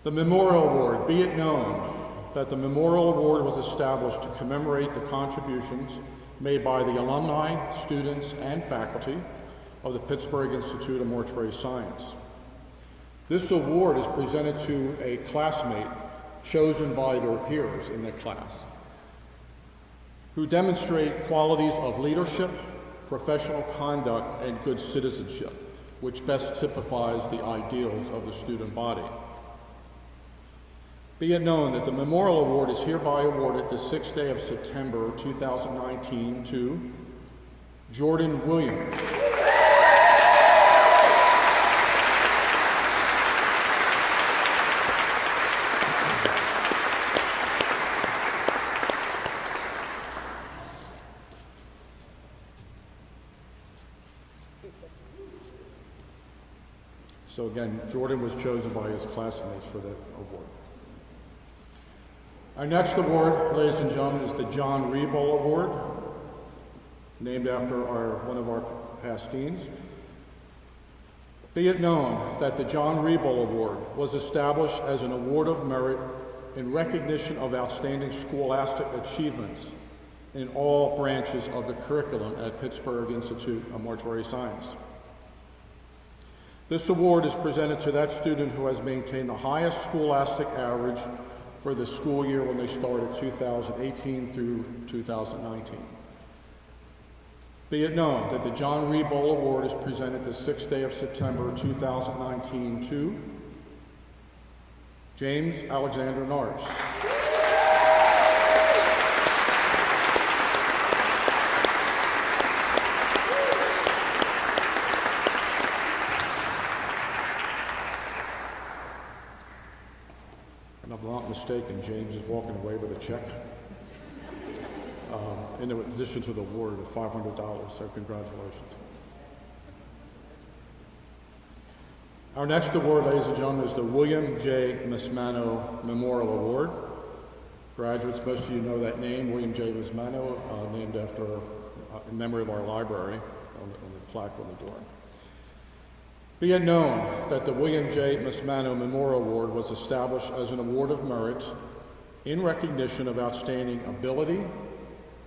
The Memorial Award. Be it known that the Memorial Award was established to commemorate the contributions made by the alumni, students, and faculty of the Pittsburgh Institute of Mortuary Science. This award is presented to a classmate chosen by their peers in the class who demonstrate qualities of leadership, professional conduct, and good citizenship, which best typifies the ideals of the student body. Be it known that the Memorial Award is hereby awarded the 6th day of September 2019 to Jordan Williams. So again, Jordan was chosen by his classmates for the award. Our next award, ladies and gentlemen, is the John Reboll Award, named after one of our past deans. Be it known that the John Reboll Award was established as an award of merit in recognition of outstanding scholastic achievements in all branches of the curriculum at Pittsburgh Institute of Mortuary Science. This award is presented to that student who has maintained the highest scholastic average for the school year when they started 2018 through 2019. Be it known that the John Reboll Award is presented the 6th day of September 2019 to James Alexander Norris. And if I'm not mistaken, James is walking away with a check. In addition to the award of $500, so congratulations. Our next award, ladies and gentlemen, is the William J. Mismano Memorial Award. Graduates, most of you know that name, William J. Mismano, named after, in memory of our library on the plaque on the door. Be it known that the William J. Mismano Memorial Award was established as an award of merit in recognition of outstanding ability,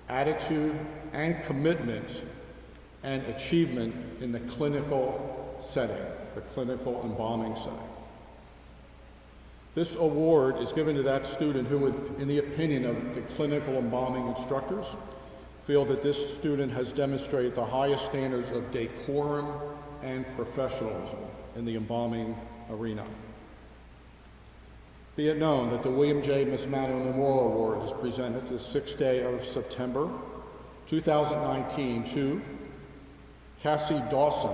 attitude, and commitment and achievement in the clinical setting, the clinical embalming setting. This award is given to that student who, in the opinion of the clinical embalming instructors, feel that this student has demonstrated the highest standards of decorum and professionalism in the embalming arena. Be it known that the William J. Mismano Memorial Award is presented this 6th day of September 2019 to Cassie Dawson.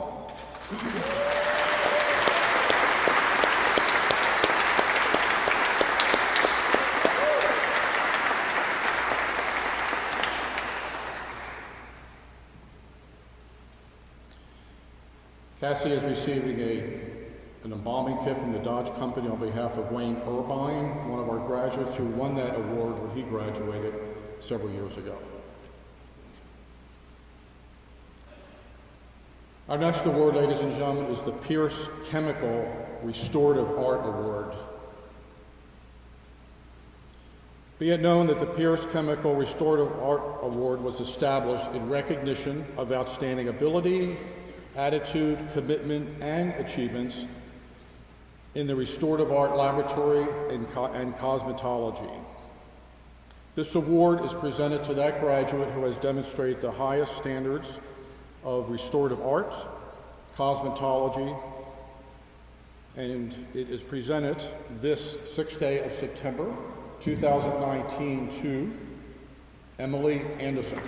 Cassie is receiving an embalming kit from the Dodge Company on behalf of Wayne Irvine, one of our graduates who won that award when he graduated several years ago. Our next award, ladies and gentlemen, is the Pierce Chemical Restorative Art Award. Be it known that the Pierce Chemical Restorative Art Award was established in recognition of outstanding ability, attitude, commitment, and achievements in the restorative art laboratory and cosmetology. This award is presented to that graduate who has demonstrated the highest standards of restorative art, cosmetology, and it is presented this 6th day of September 2019 to Emily Anderson.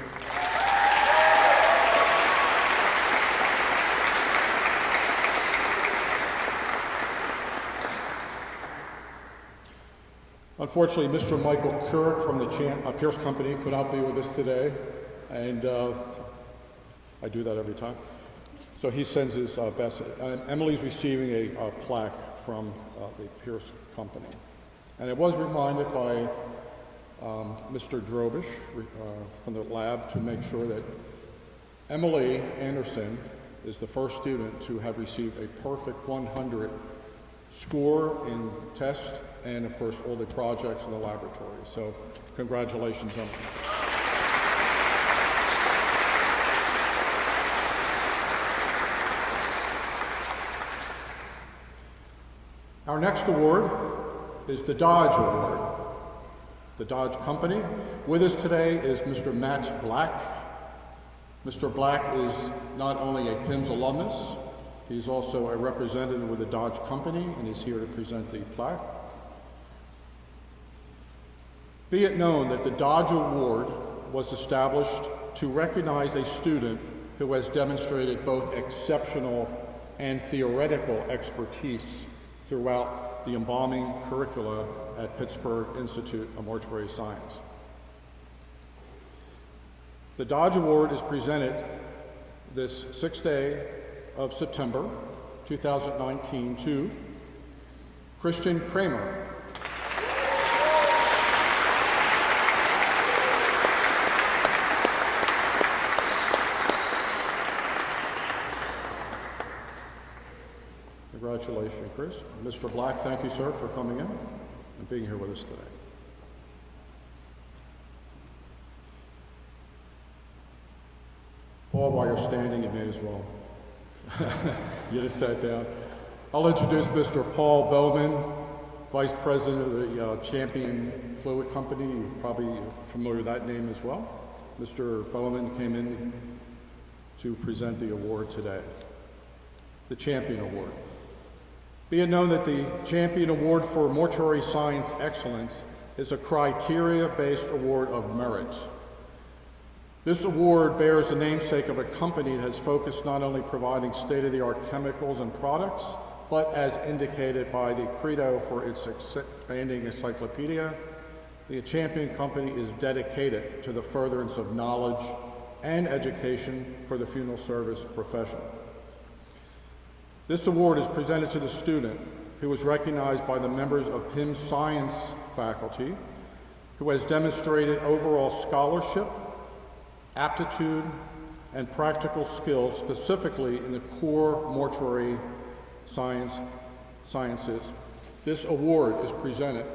Unfortunately, Mr. Michael Kurek from the Pierce Company could not be with us today, and I do that every time. So he sends his best. Emily's receiving a plaque from the Pierce Company. And I was reminded by Mr. Drobish from the lab to make sure that Emily Anderson is the first student to have received a perfect 100 score in tests and, of course, all the projects in the laboratory. So congratulations, Emily. Our next award is the Dodge Award. The Dodge Company. With us today is Mr. Matt Black. Mr. Black is not only a PIMS alumnus, he's also a representative with the Dodge Company and is here to present the plaque. Be it known that the Dodge Award was established to recognize a student who has demonstrated both exceptional and theoretical expertise throughout the embalming curricula at Pittsburgh Institute of Mortuary Science. The Dodge Award is presented this 6th day of September 2019 to Christian Kramer. Congratulations, Chris. Mr. Black, thank you, sir, for coming in and being here with us today. Paul, while you're standing, you may as well. You just sat down. I'll introduce Mr. Paul Bowman, Vice President of the Champion Fluid Company. You're probably familiar with that name as well. Mr. Bowman came in to present the award today, the Champion Award. Be it known that the Champion Award for Mortuary Science Excellence is a criteria-based award of merit. This award bears the namesake of a company that has focused not only providing state-of-the-art chemicals and products, but as indicated by the credo for its expanding encyclopedia, the Champion Company is dedicated to the furtherance of knowledge and education for the funeral service profession. This award is presented to the student who was recognized by the members of PIMS Science faculty, who has demonstrated overall scholarship, aptitude, and practical skills, specifically in the core mortuary sciences. This award is presented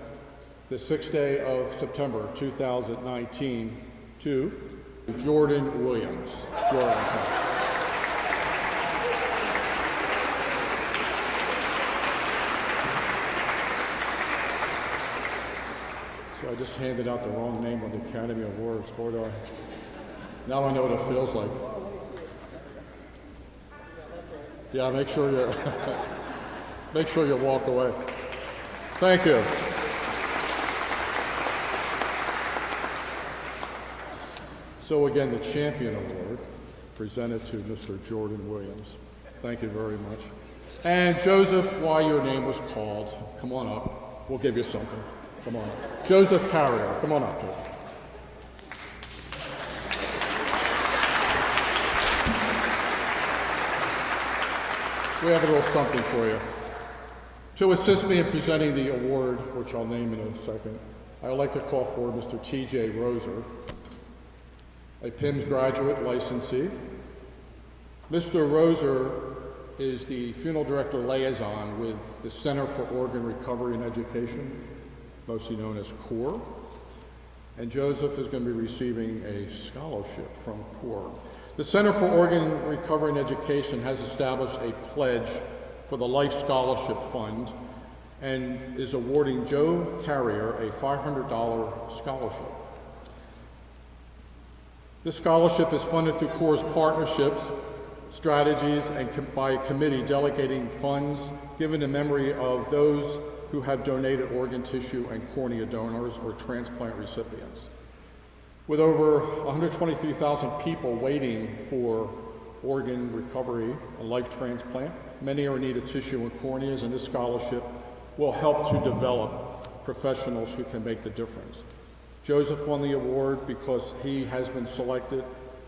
the 6th day of September 2019 to Jordan Williams. Jordan. So I just handed out the wrong name on the Academy Awards. Now I know what it feels like. Yeah, make sure you make sure you walk away. Thank you. So again, the Champion Award presented to Mr. Jordan Williams. Thank you very much. And Joseph, while your name was called, come on up. We'll give you something. Come on up. Joseph Carrier, come on up. Joseph. We have a little something for you. To assist me in presenting the award, which I'll name in a second, I would like to call forward Mr. T.J. Roser, a PIMS graduate licensee. Mr. Roser is the funeral director liaison with the Center for Organ Recovery and Education, mostly known as CORE. And Joseph is going to be receiving a scholarship from CORE. The Center for Organ Recovery and Education has established a pledge for the Life Scholarship Fund and is awarding Joe Carrier a $500 scholarship. This scholarship is funded through CORE's partnerships, strategies, and by a committee delegating funds given in memory of those who have donated organ tissue and cornea donors or transplant recipients. With over 123,000 people waiting for organ recovery and life transplant, many are in need of tissue and corneas, and this scholarship will help to develop professionals who can make the difference. Joseph won the award because he has been selected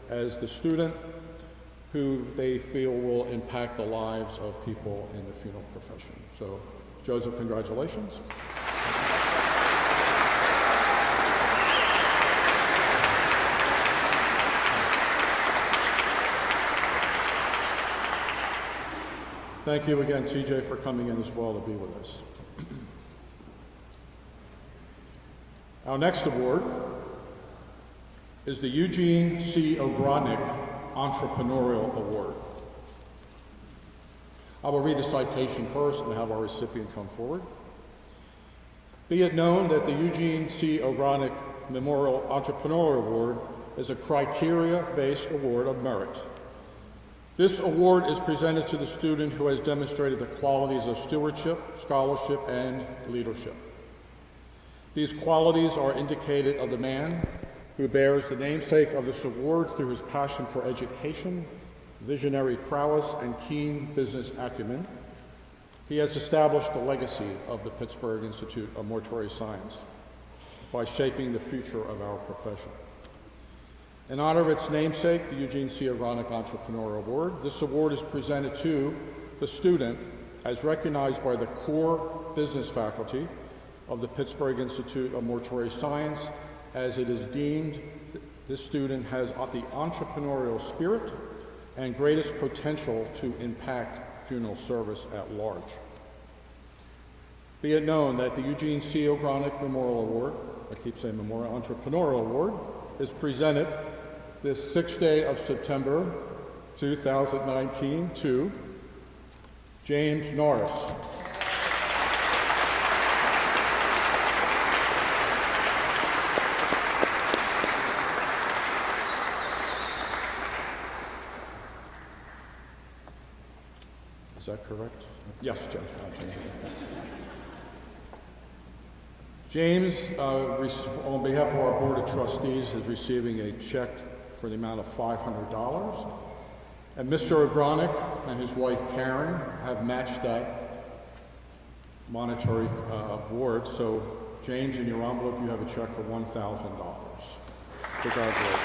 as the student who they feel will impact the lives of people in the funeral profession. So, Joseph, congratulations. Thank you again, TJ, for coming in as well to be with us. Our next award is the Eugene C. Ogrodnik Entrepreneurial Award. I will read the citation first and have our recipient come forward. Be it known that the Eugene C. Ogrodnik Memorial Entrepreneurial Award is a criteria-based award of merit. This award is presented to the student who has demonstrated the qualities of stewardship, scholarship, and leadership. These qualities are indicated of the man who bears the namesake of this award through his passion for education, visionary prowess, and keen business acumen. He has established the legacy of the Pittsburgh Institute of Mortuary Science by shaping the future of our profession. In honor of its namesake, the Eugene C. Ogrodnik Entrepreneurial Award, this award is presented to the student as recognized by the core business faculty of the Pittsburgh Institute of Mortuary Science, as it is deemed this student has the entrepreneurial spirit and greatest potential to impact funeral service at large. Be it known that the Eugene C. Ogrodnik Memorial Award, I keep saying Memorial Entrepreneurial Award, is presented this 6th day of September 2019 to James Norris. Is that correct? Yes, Jeff. James, on behalf of our Board of Trustees, is receiving a check for the amount of $500. And Mr. Ogrodnik and his wife Karen have matched that monetary award. So, James, in your envelope, you have a check for $1,000. Congratulations.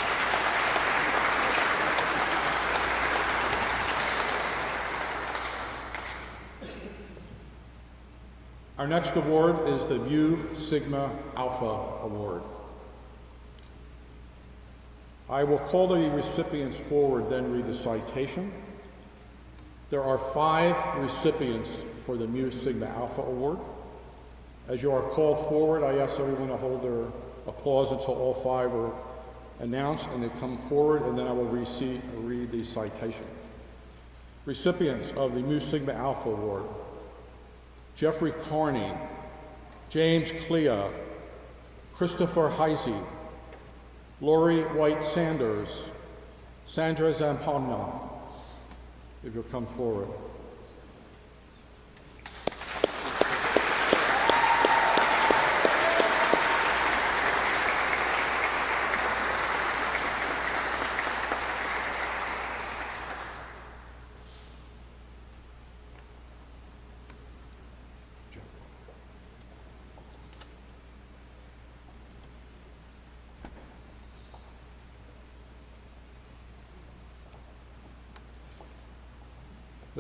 Our next award is the Mu Sigma Alpha Award. I will call the recipients forward, then read the citation. There are 5 recipients for the Mu Sigma Alpha Award. As you are called forward, I ask everyone to hold their applause until all 5 are announced and they come forward, and then I will read the citation. Recipients of the Mu Sigma Alpha Award: Jeffrey Carney, James Clea, Christopher Heisey, Lori White Sanders, Sandra Zampogna, if you'll come forward.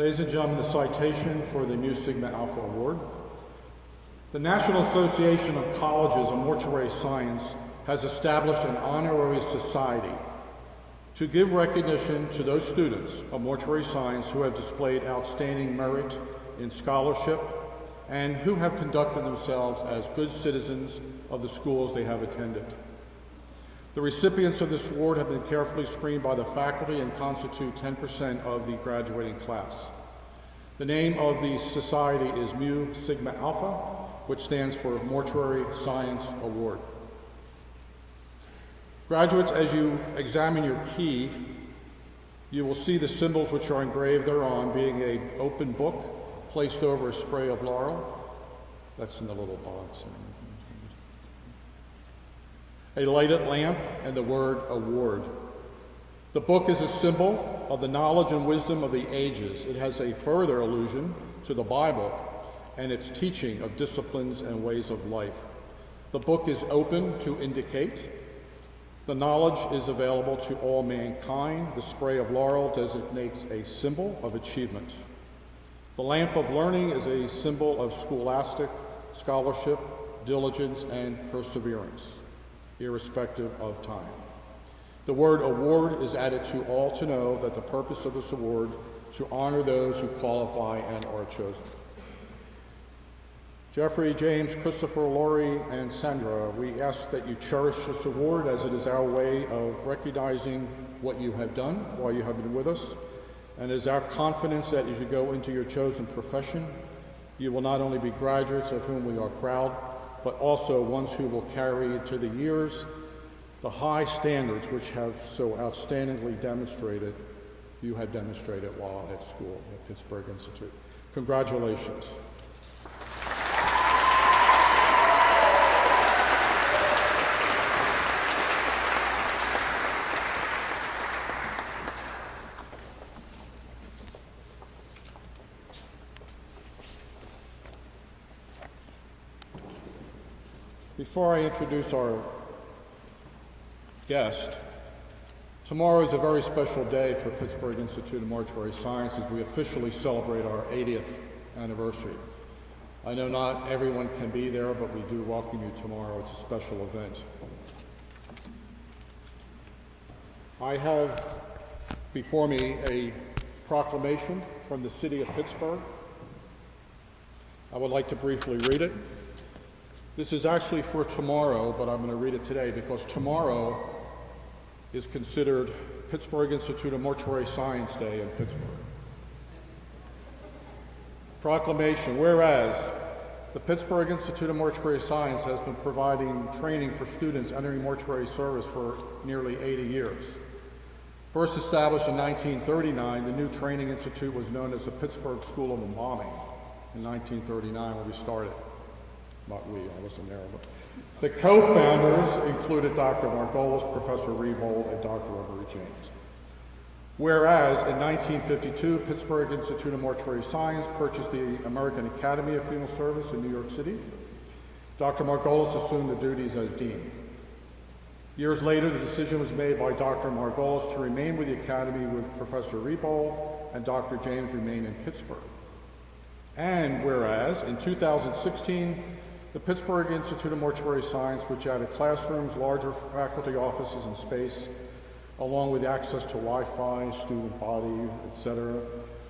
Ladies and gentlemen, the citation for the Mu Sigma Alpha Award. The National Association of Colleges of Mortuary Science has established an honorary society to give recognition to those students of mortuary science who have displayed outstanding merit in scholarship and who have conducted themselves as good citizens of the schools they have attended. The recipients of this award have been carefully screened by the faculty and constitute 10% of the graduating class. The name of the society is Mu Sigma Alpha, which stands for Mortuary Science Award. Graduates, as you examine your key, you will see the symbols which are engraved thereon being an open book placed over a spray of laurel. That's in the little box. A lighted lamp, and the word award. The book is a symbol of the knowledge and wisdom of the ages. It has a further allusion to the Bible and its teaching of disciplines and ways of life. The book is open to indicate the knowledge is available to all mankind. The spray of laurel designates a symbol of achievement. The lamp of learning is a symbol of scholastic scholarship, diligence, and perseverance, irrespective of time. The word award is added to all to know that the purpose of this award is to honor those who qualify and are chosen. Jeffrey, James, Christopher, Lori, and Sandra, we ask that you cherish this award as it is our way of recognizing what you have done while you have been with us, and it is our confidence that as you go into your chosen profession, you will not only be graduates of whom we are proud, but also ones who will carry into the years the high standards which have so outstandingly demonstrated, you have demonstrated while at school at Pittsburgh Institute. Congratulations. Before I introduce our guest, tomorrow is a very special day for Pittsburgh Institute of Mortuary Science as we officially celebrate our 80th anniversary. I know not everyone can be there, but we do welcome you tomorrow. It's a special event. I have before me a proclamation from the city of Pittsburgh. I would like to briefly read it. This is actually for tomorrow, but I'm going to read it today because tomorrow is considered Pittsburgh Institute of Mortuary Science Day in Pittsburgh. Proclamation, whereas the Pittsburgh Institute of Mortuary Science has been providing training for students entering mortuary service for nearly 80 years. First established in 1939, the new training institute was known as the Pittsburgh School of Embalming in 1939 when we started. Not we, I wasn't there. But the co-founders included Dr. Margolis, Professor Rebold, and Dr. Robert James. Whereas in 1952, Pittsburgh Institute of Mortuary Science purchased the American Academy of Funeral Service in New York City. Dr. Margolis assumed the duties as dean. Years later, the decision was made by Dr. Margolis to remain with the Academy with Professor Rebold, and Dr. James remained in Pittsburgh. And whereas in 2016, the Pittsburgh Institute of Mortuary Science, which added classrooms, larger faculty offices and space, along with access to Wi-Fi, student body, etc.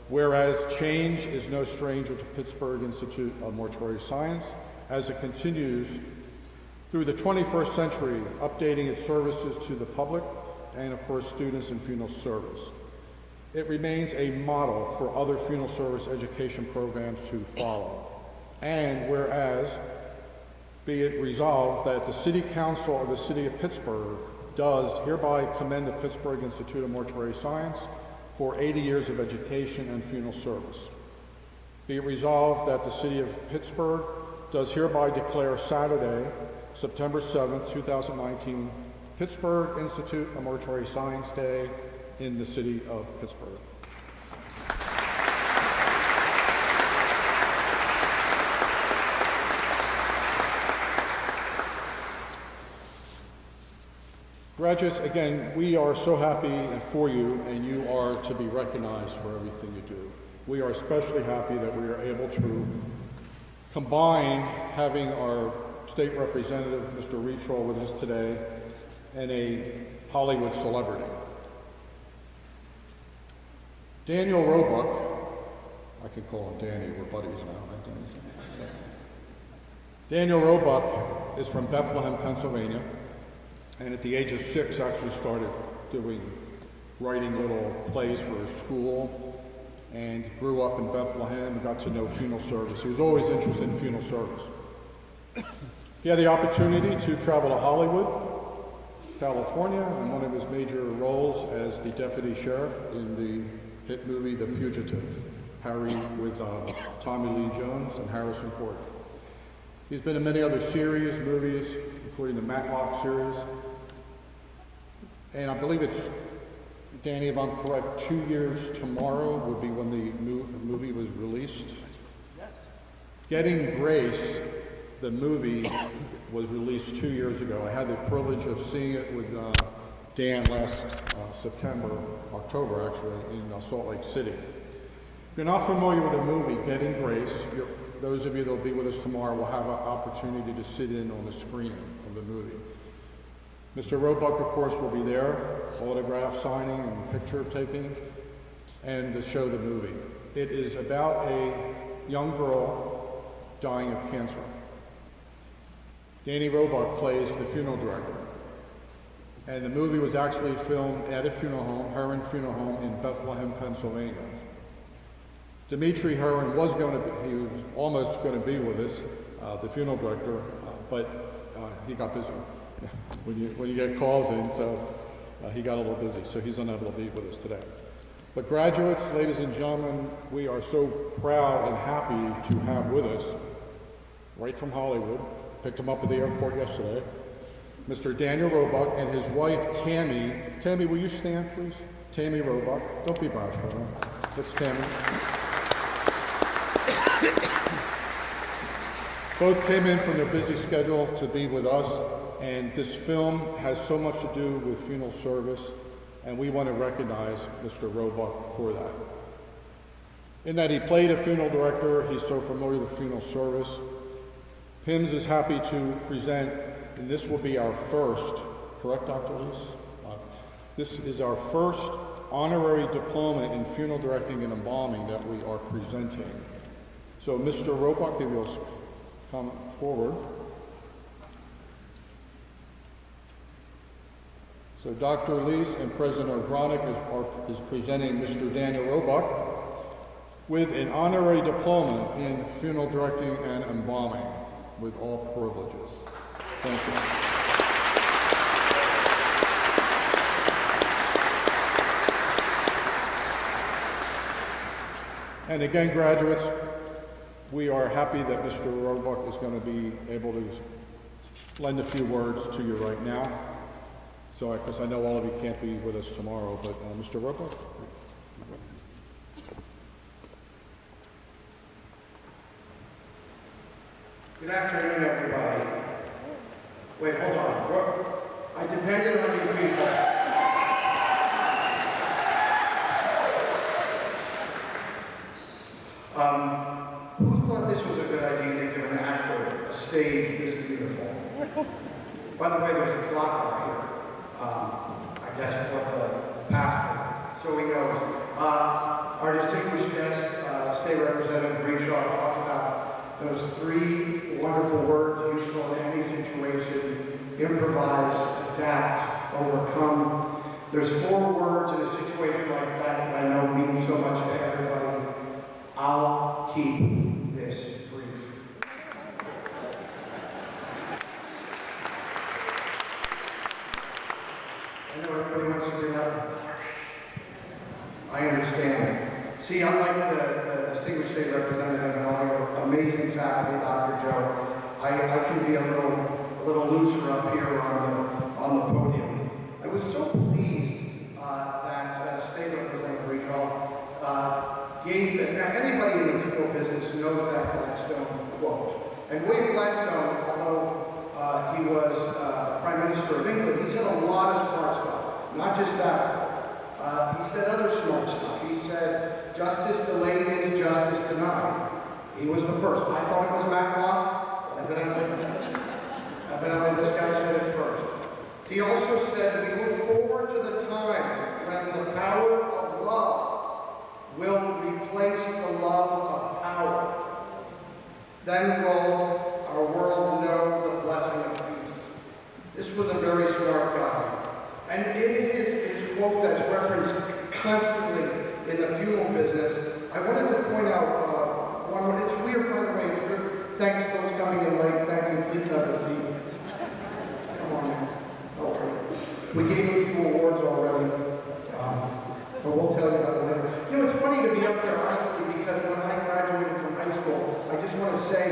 Whereas change is no stranger to Pittsburgh Institute of Mortuary Science, as it continues through the 21st century, updating its services to the public and, of course, students in funeral service. It remains a model for other funeral service education programs to follow. And whereas, be it resolved that the City Council of the City of Pittsburgh does hereby commend the Pittsburgh Institute of Mortuary Science for 80 years of education and funeral service. Be it resolved that the City of Pittsburgh does hereby declare Saturday, September 7th, 2019, Pittsburgh Institute of Mortuary Science Day in the City of Pittsburgh. Graduates, again, we are so happy for you, and you are to be recognized for everything you do. We are especially happy that we are able to combine having our state representative, Mr. Retrol, with us today, and a Hollywood celebrity. Daniel Roebuck, I could call him Danny, we're buddies now, right, Danny? Daniel Roebuck is from Bethlehem, Pennsylvania, and at the age of 6 actually started writing little plays for his school, and grew up in Bethlehem and got to know funeral service. He was always interested in funeral service. He had the opportunity to travel to Hollywood, California, and one of his major roles as the deputy sheriff in the hit movie The Fugitive, Harry with Tommy Lee Jones and Harrison Ford. He's been in many other series, movies, including the Matlock series. And I believe it's, Danny, if I'm correct, 2 years tomorrow would be when the movie was released. Yes. Getting Grace, the movie, was released 2 years ago. I had the privilege of seeing it with Dan last October actually, in Salt Lake City. If you're not familiar with the movie, Getting Grace, those of you that will be with us tomorrow will have an opportunity to sit in on the screening of the movie. Mr. Roebuck, of course, will be there, autograph signing and picture taking, and to show the movie. It is about a young girl dying of cancer. Danny Roebuck plays the funeral director. And the movie was actually filmed at a funeral home, Herron Funeral Home in Bethlehem, Pennsylvania. Dimitri Herron he was almost going to be with us, the funeral director, but he got busy when you get calls in, so he got a little busy, so he's unable to be with us today. But graduates, ladies and gentlemen, we are so proud and happy to have with us, right from Hollywood, picked him up at the airport yesterday, Mr. Daniel Roebuck and his wife, Tammy. Tammy, will you stand, please? Tammy Roebuck. Don't be bashful. That's Tammy. Both came in from their busy schedule to be with us, and this film has so much to do with funeral service, and we want to recognize Mr. Roebuck for that. In that he played a funeral director, he's so familiar with funeral service. PIMS is happy to present, and this will be our first, correct, Dr. Lees? This is our first honorary diploma in funeral directing and embalming that we are presenting. So Mr. Roebuck, if you'll come forward. So Dr. Lees and President O'Bronick is presenting Mr. Daniel Roebuck with an honorary diploma in funeral directing and embalming with all privileges. Thank you. And again, graduates, we are happy that Mr. Roebuck is going to be able to lend a few words to you right now. So, because I know all of you can't be with us tomorrow, but Mr. Roebuck. Good afternoon, everybody. Wait, hold on. I depended on you people. Who thought this was a good idea to give an actor a stage this beautiful? By the way, there's a clock up here. I guess for the password, so he knows. Our distinguished guest, State Representative Reshaw, talked about those 3 wonderful words useful in any situation: improvise, adapt, overcome. There's 4 words in a situation like that I know mean so much to everybody. I'll keep this brief. I know everybody wants to bring up. I am understand. See, unlike the distinguished state representative and all your amazing faculty, Dr. Joe, I can be a little looser up here on the podium. I was so pleased that State Representative Regional gave that. Now, anybody in the legal business knows that Gladstone quote. And William Gladstone, although he was Prime Minister of England, he said a lot of smart stuff. Not just that. He said other smart stuff. He said, justice delayed is justice denied. He was the first. I thought it was Matlock, but evidently this guy said it first. He also said, we look forward to the time when the power of love will replace the love of power. Then will our world know the blessing of peace. This was a very smart guy. And in his quote that's referenced constantly in the funeral business, I wanted to point out one. It's weird, by the way. It's weird. Thanks to those coming in late. Thank you. Please have a seat. Come on, man. Don't worry. We gave a few awards already, but we'll tell you about it later. You know, it's funny to be up there, honestly, because when I graduated from high school, I just want to say,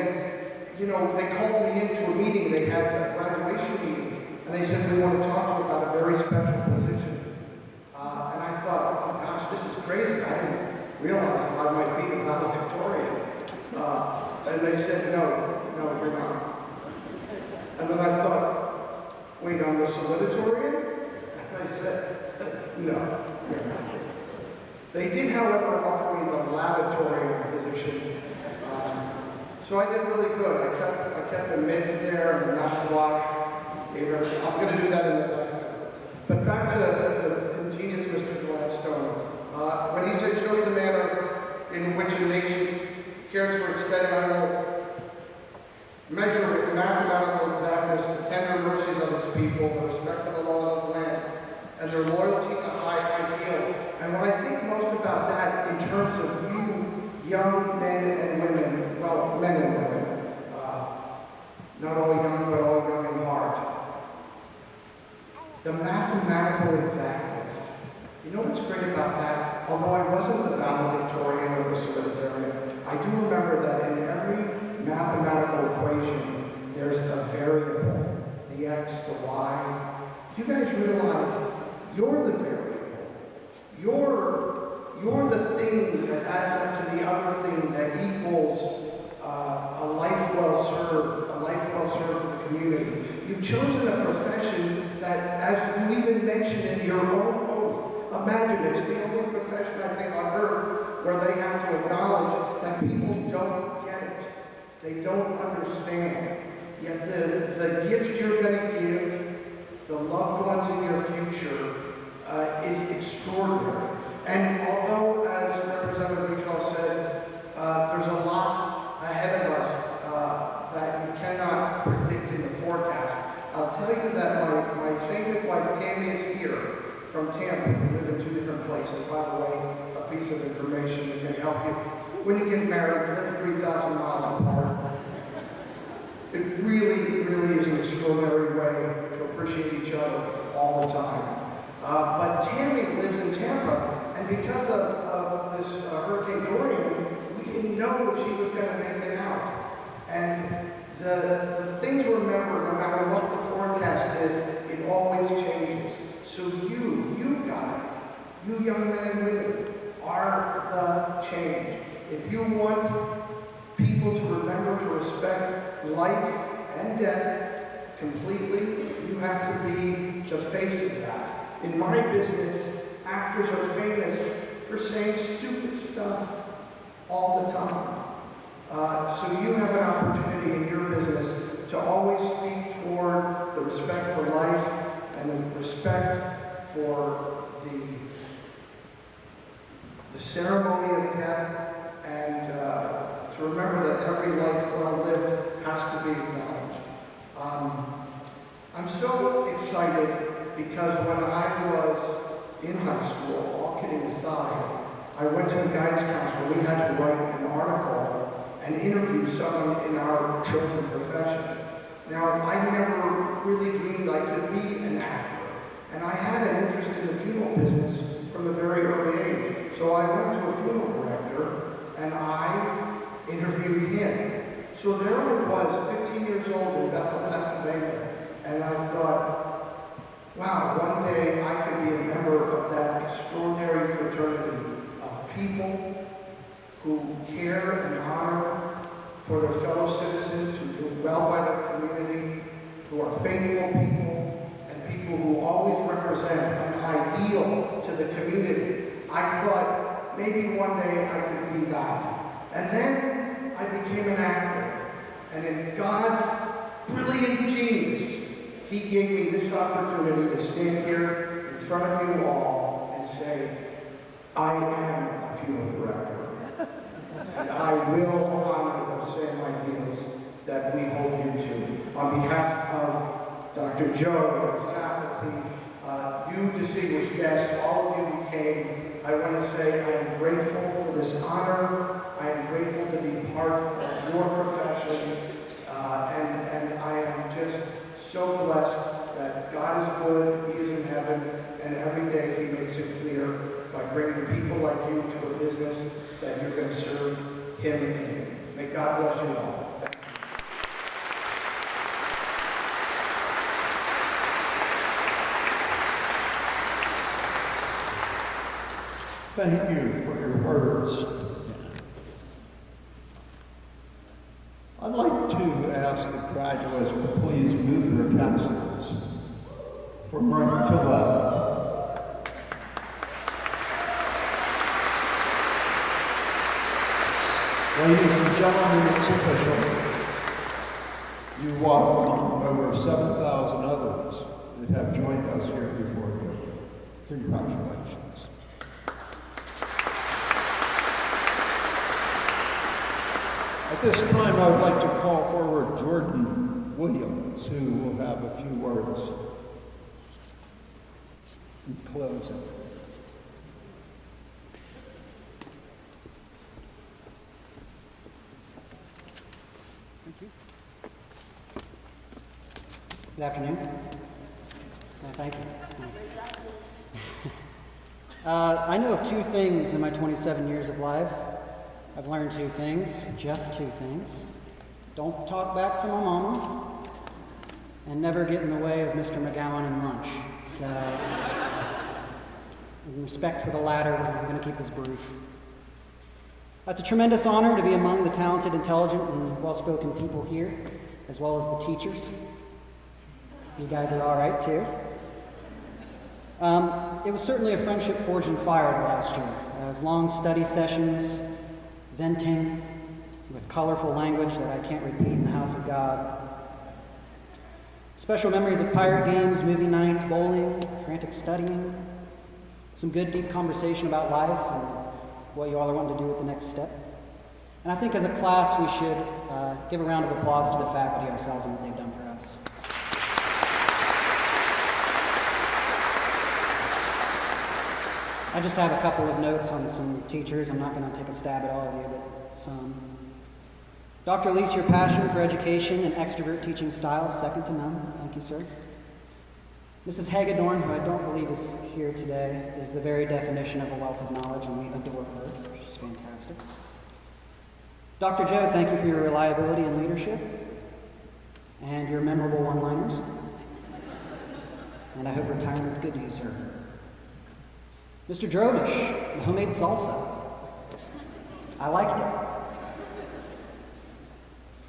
you know, they called me into a meeting. They had a graduation meeting. And they said, we want to talk to you about a very special position. And I thought, oh gosh, this is crazy. I didn't realize I might be the valedictorian. And they said, no, you're not. And then I thought, wait, I'm the salutatorian? And I said, no, you're not. They did, however, offer me the lavatorian position. So I did really good. I kept the mitts there and the mouthwash. I'm going to do that in the back. But back to the ingenious Mr. Gladstone. When he said, show you the manner in which a nation cares for its dead, and I will measure with mathematical exactness the tender mercies of its people, the respect for the laws of the land, and their loyalty to high ideals. And what I think most about that in terms of you, young men and women, well, men and women, not all young, but all young in heart. The mathematical exactness. You know what's great about that? Although I wasn't the valedictorian or the salutatorian, I do remember that in every mathematical equation, there's a variable, the x, the y. You guys realize you're the variable. You're the thing that adds up to the other thing that equals a life well served in the community. You've chosen a profession that, as you even mentioned in your own oath, imagine it's the only profession, I think, on earth where they have to acknowledge that people don't get it. They don't understand. Yet the gift you're going to give the loved ones in your future is extraordinary. And although, as Representative Richall said, there's a lot ahead of us that you cannot predict in the forecast, I'll tell you that my sainted wife Tammy is here from Tampa. We live in two different places. By the way, a piece of information that may help you. When you get married, live 3,000 miles apart. It really, really is an extraordinary way to appreciate each other all the time. But Tammy lives in Tampa, and because of this Hurricane Dorian, we didn't know if she was going to make it out. And the thing to remember, no matter what the forecast is, it always changes. So you guys, you young men and women, are the change. If you want people to remember to respect life and death completely, you have to be the face of that. In my business, actors are famous for saying stupid stuff all the time. So you have an opportunity in your business to always speak toward the respect for life and the respect for the ceremony of death, and to remember that every life well lived has to be acknowledged. I'm so excited because when I was in high school, all kidding aside, I went to the guidance counselor. We had to write an article and interview someone in our chosen profession. Now, I never really dreamed I could be an actor, and I had an interest in the funeral business from a very early age. So I went to a funeral director and I interviewed him. So there I was, 15 years old in Bethel, Pennsylvania, and I thought, wow, one day I could be a member of that extraordinary fraternity of people who care and honor for their fellow citizens, who do well by their community, who are faithful people, and people who always represent an ideal to the community. I thought maybe one day I could be that. And then I became an actor. And in God's brilliant genius, He gave me this opportunity to stand here in front of you all and say, I am a funeral director. And I will honor those same ideals that we hold you to. On behalf of Dr. Joe, the faculty, you distinguished guests, all of you who came, I want to say I am grateful for this honor. I am grateful to be part of your profession. And I am just so blessed that God is good, He is in heaven, and every day He makes it clear by bringing people like you to a business that you're going to serve Him in. May God bless you all. Thank you for your words. I'd like to ask the graduates to please move their pencils from right to left. Ladies and gentlemen, it's official. You walk on over 7,000 others that have joined us here before you. Congratulations. At this time, I would like to call forward Jordan Williams, who will have a few words in closing. Thank you. Good afternoon. Thank you. That's nice. I know of two things in my 27 years of life. I've learned two things, just two things. Don't talk back to my mama, and never get in the way of Mr. McGowan and lunch. So, in respect for the latter, I'm going to keep this brief. It's a tremendous honor to be among the talented, intelligent, and well-spoken people here, as well as the teachers. You guys are all right, too. It was certainly a friendship forged in fire the last year, as long study sessions, venting with colorful language that I can't repeat in the house of God. Special memories of pirate games, movie nights, bowling, frantic studying, some good deep conversation about life and what you all are wanting to do with the next step. And I think as a class we should give a round of applause to the faculty ourselves and what they've done for us. I just have a couple of notes on some teachers. I'm not going to take a stab at all of you, but some. Dr. Lease, your passion for education and extrovert teaching style is second to none. Thank you, sir. Mrs. Hagedorn, who I don't believe is here today, is the very definition of a wealth of knowledge, and we adore her. She's fantastic. Dr. Joe, thank you for your reliability and leadership, and your memorable one-liners. And I hope retirement's good to you, sir. Mr. Dromish, the homemade salsa. I liked it.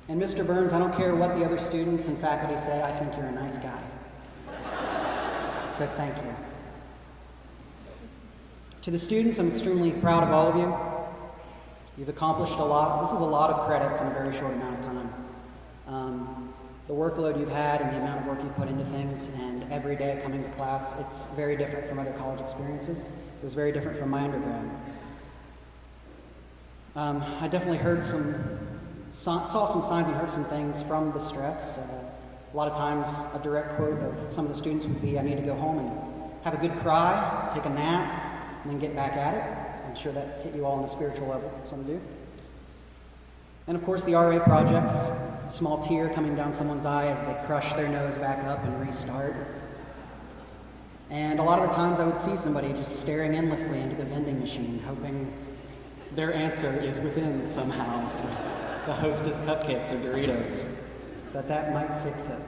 And Mr. Burns, I don't care what the other students and faculty say, I think you're a nice guy. So thank you. To the students, I'm extremely proud of all of you. You've accomplished a lot. This is a lot of credits in a very short amount of time. The workload you've had and the amount of work you put into things, and every day coming to class, it's very different from other college experiences. It was very different from my undergrad. I definitely saw some signs and heard some things from the stress. A lot of times, a direct quote of some of the students would be, I need to go home and have a good cry, take a nap, and then get back at it. I'm sure that hit you all on a spiritual level, some of you. And of course, the RA projects, a small tear coming down someone's eye as they crush their nose back up and restart. And a lot of the times I would see somebody just staring endlessly into the vending machine, hoping their answer is within somehow. The Hostess cupcakes or Doritos, that might fix it.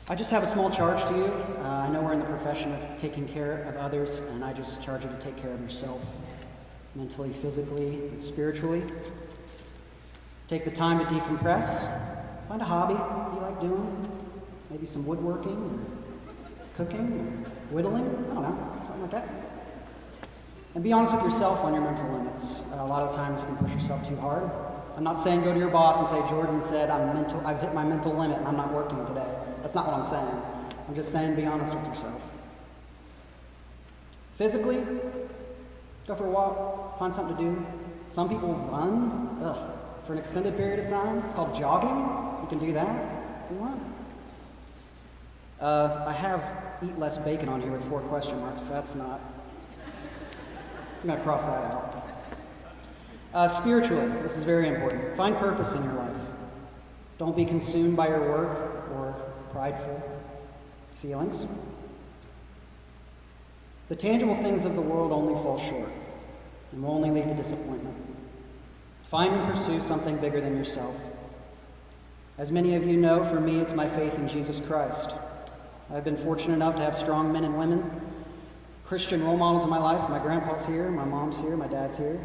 I just have a small charge to you. I know we're in the profession of taking care of others, and I just charge you to take care of yourself, mentally, physically, and spiritually. Take the time to decompress. Find a hobby you like doing. Maybe some woodworking, or cooking, or whittling. I don't know, something like that. And be honest with yourself on your mental limits. A lot of times you can push yourself too hard. I'm not saying go to your boss and say, Jordan said I've hit my mental limit and I'm not working today. That's not what I'm saying. I'm just saying be honest with yourself. Physically, go for a walk, find something to do. Some people run for an extended period of time. It's called jogging. You can do that if you want. I have eat less bacon on here with 4 question marks. That's not. I'm going to cross that out. Spiritually, this is very important. Find purpose in your life. Don't be consumed by your work or prideful feelings. The tangible things of the world only fall short and will only lead to disappointment. Find and pursue something bigger than yourself. As many of you know, for me, it's my faith in Jesus Christ. I've been fortunate enough to have strong men and women, Christian role models in my life. My grandpa's here, my mom's here, my dad's here.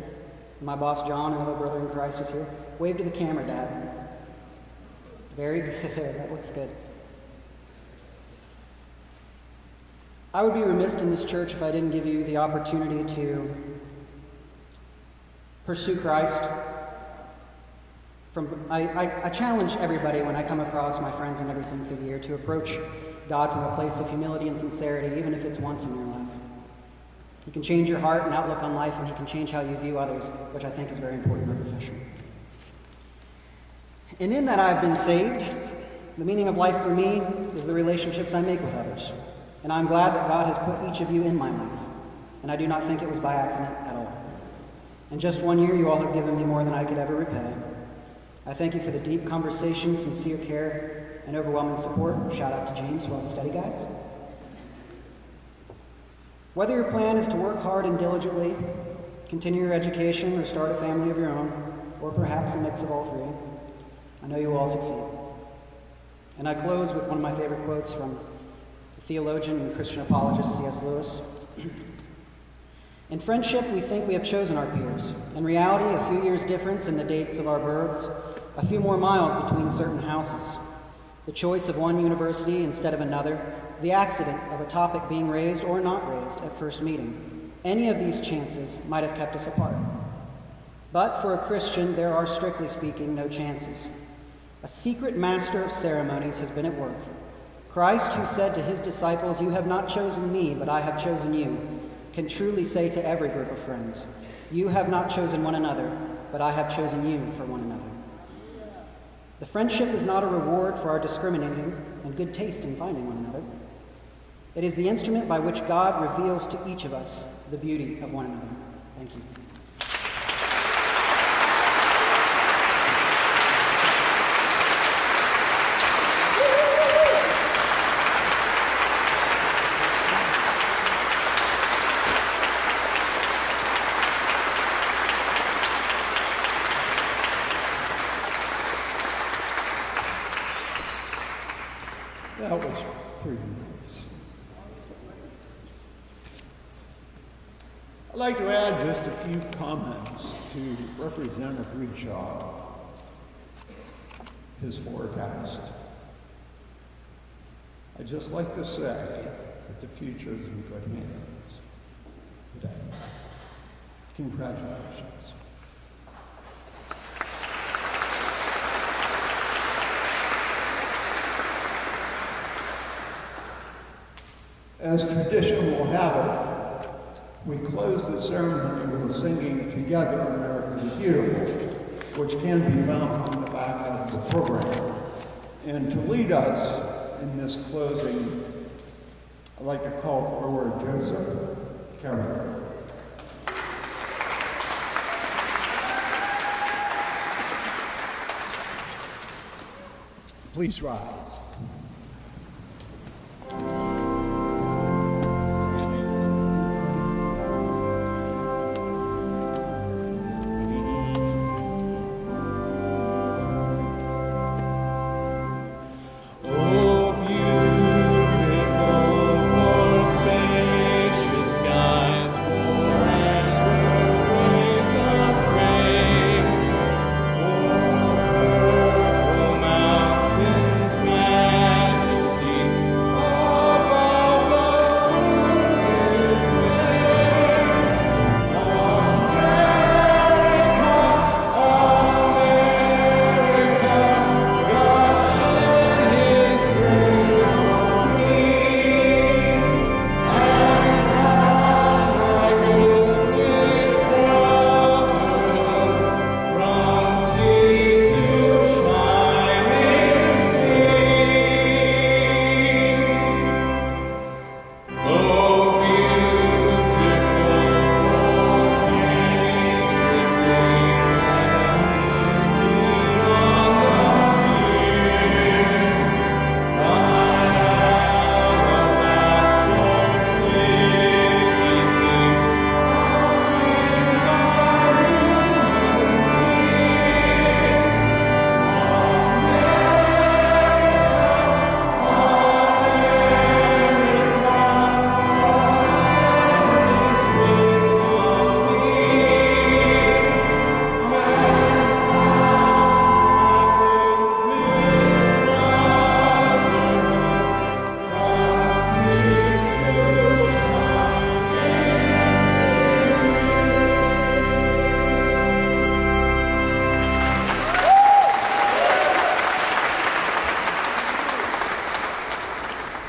My boss, John, another brother in Christ, is here. Wave to the camera, Dad. Very good. That looks good. I would be remiss in this church if I didn't give you the opportunity to pursue Christ. I challenge everybody when I come across my friends and everything through the year to approach God from a place of humility and sincerity, even if it's once in your life. He can change your heart and outlook on life, and he can change how you view others, which I think is very important in our profession. And in that I've been saved, the meaning of life for me is the relationships I make with others. And I'm glad that God has put each of you in my life, and I do not think it was by accident at all. In just 1 year, you all have given me more than I could ever repay. I thank you for the deep conversation, sincere care, and overwhelming support. Shout out to James for all the study guides. Whether your plan is to work hard and diligently, continue your education, or start a family of your own, or perhaps a mix of all three, I know you will all succeed. And I close with one of my favorite quotes from the theologian and Christian apologist C.S. Lewis. In friendship, we think we have chosen our peers. In reality, a few years' difference in the dates of our births, a few more miles between certain houses, the choice of one university instead of another, the accident of a topic being raised or not raised at first meeting. Any of these chances might have kept us apart. But for a Christian, there are, strictly speaking, no chances. A secret master of ceremonies has been at work. Christ, who said to his disciples, "You have not chosen me, but I have chosen you," can truly say to every group of friends, "You have not chosen one another, but I have chosen you for one another." The friendship is not a reward for our discriminating and good taste in finding one another. It is the instrument by which God reveals to each of us the beauty of one another. Thank you. That was pretty nice. I'd like to add just a few comments to Representative Redshaw, his forecast. I'd just like to say that the future is in good hands today. Congratulations. As tradition will have it, we close the ceremony with singing "Together America the Beautiful," which can be found on the back of the program. And to lead us in this closing, I'd like to call forward Joseph Cameron. Please rise.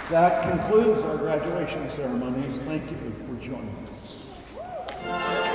That concludes our graduation ceremonies. Thank you for joining us.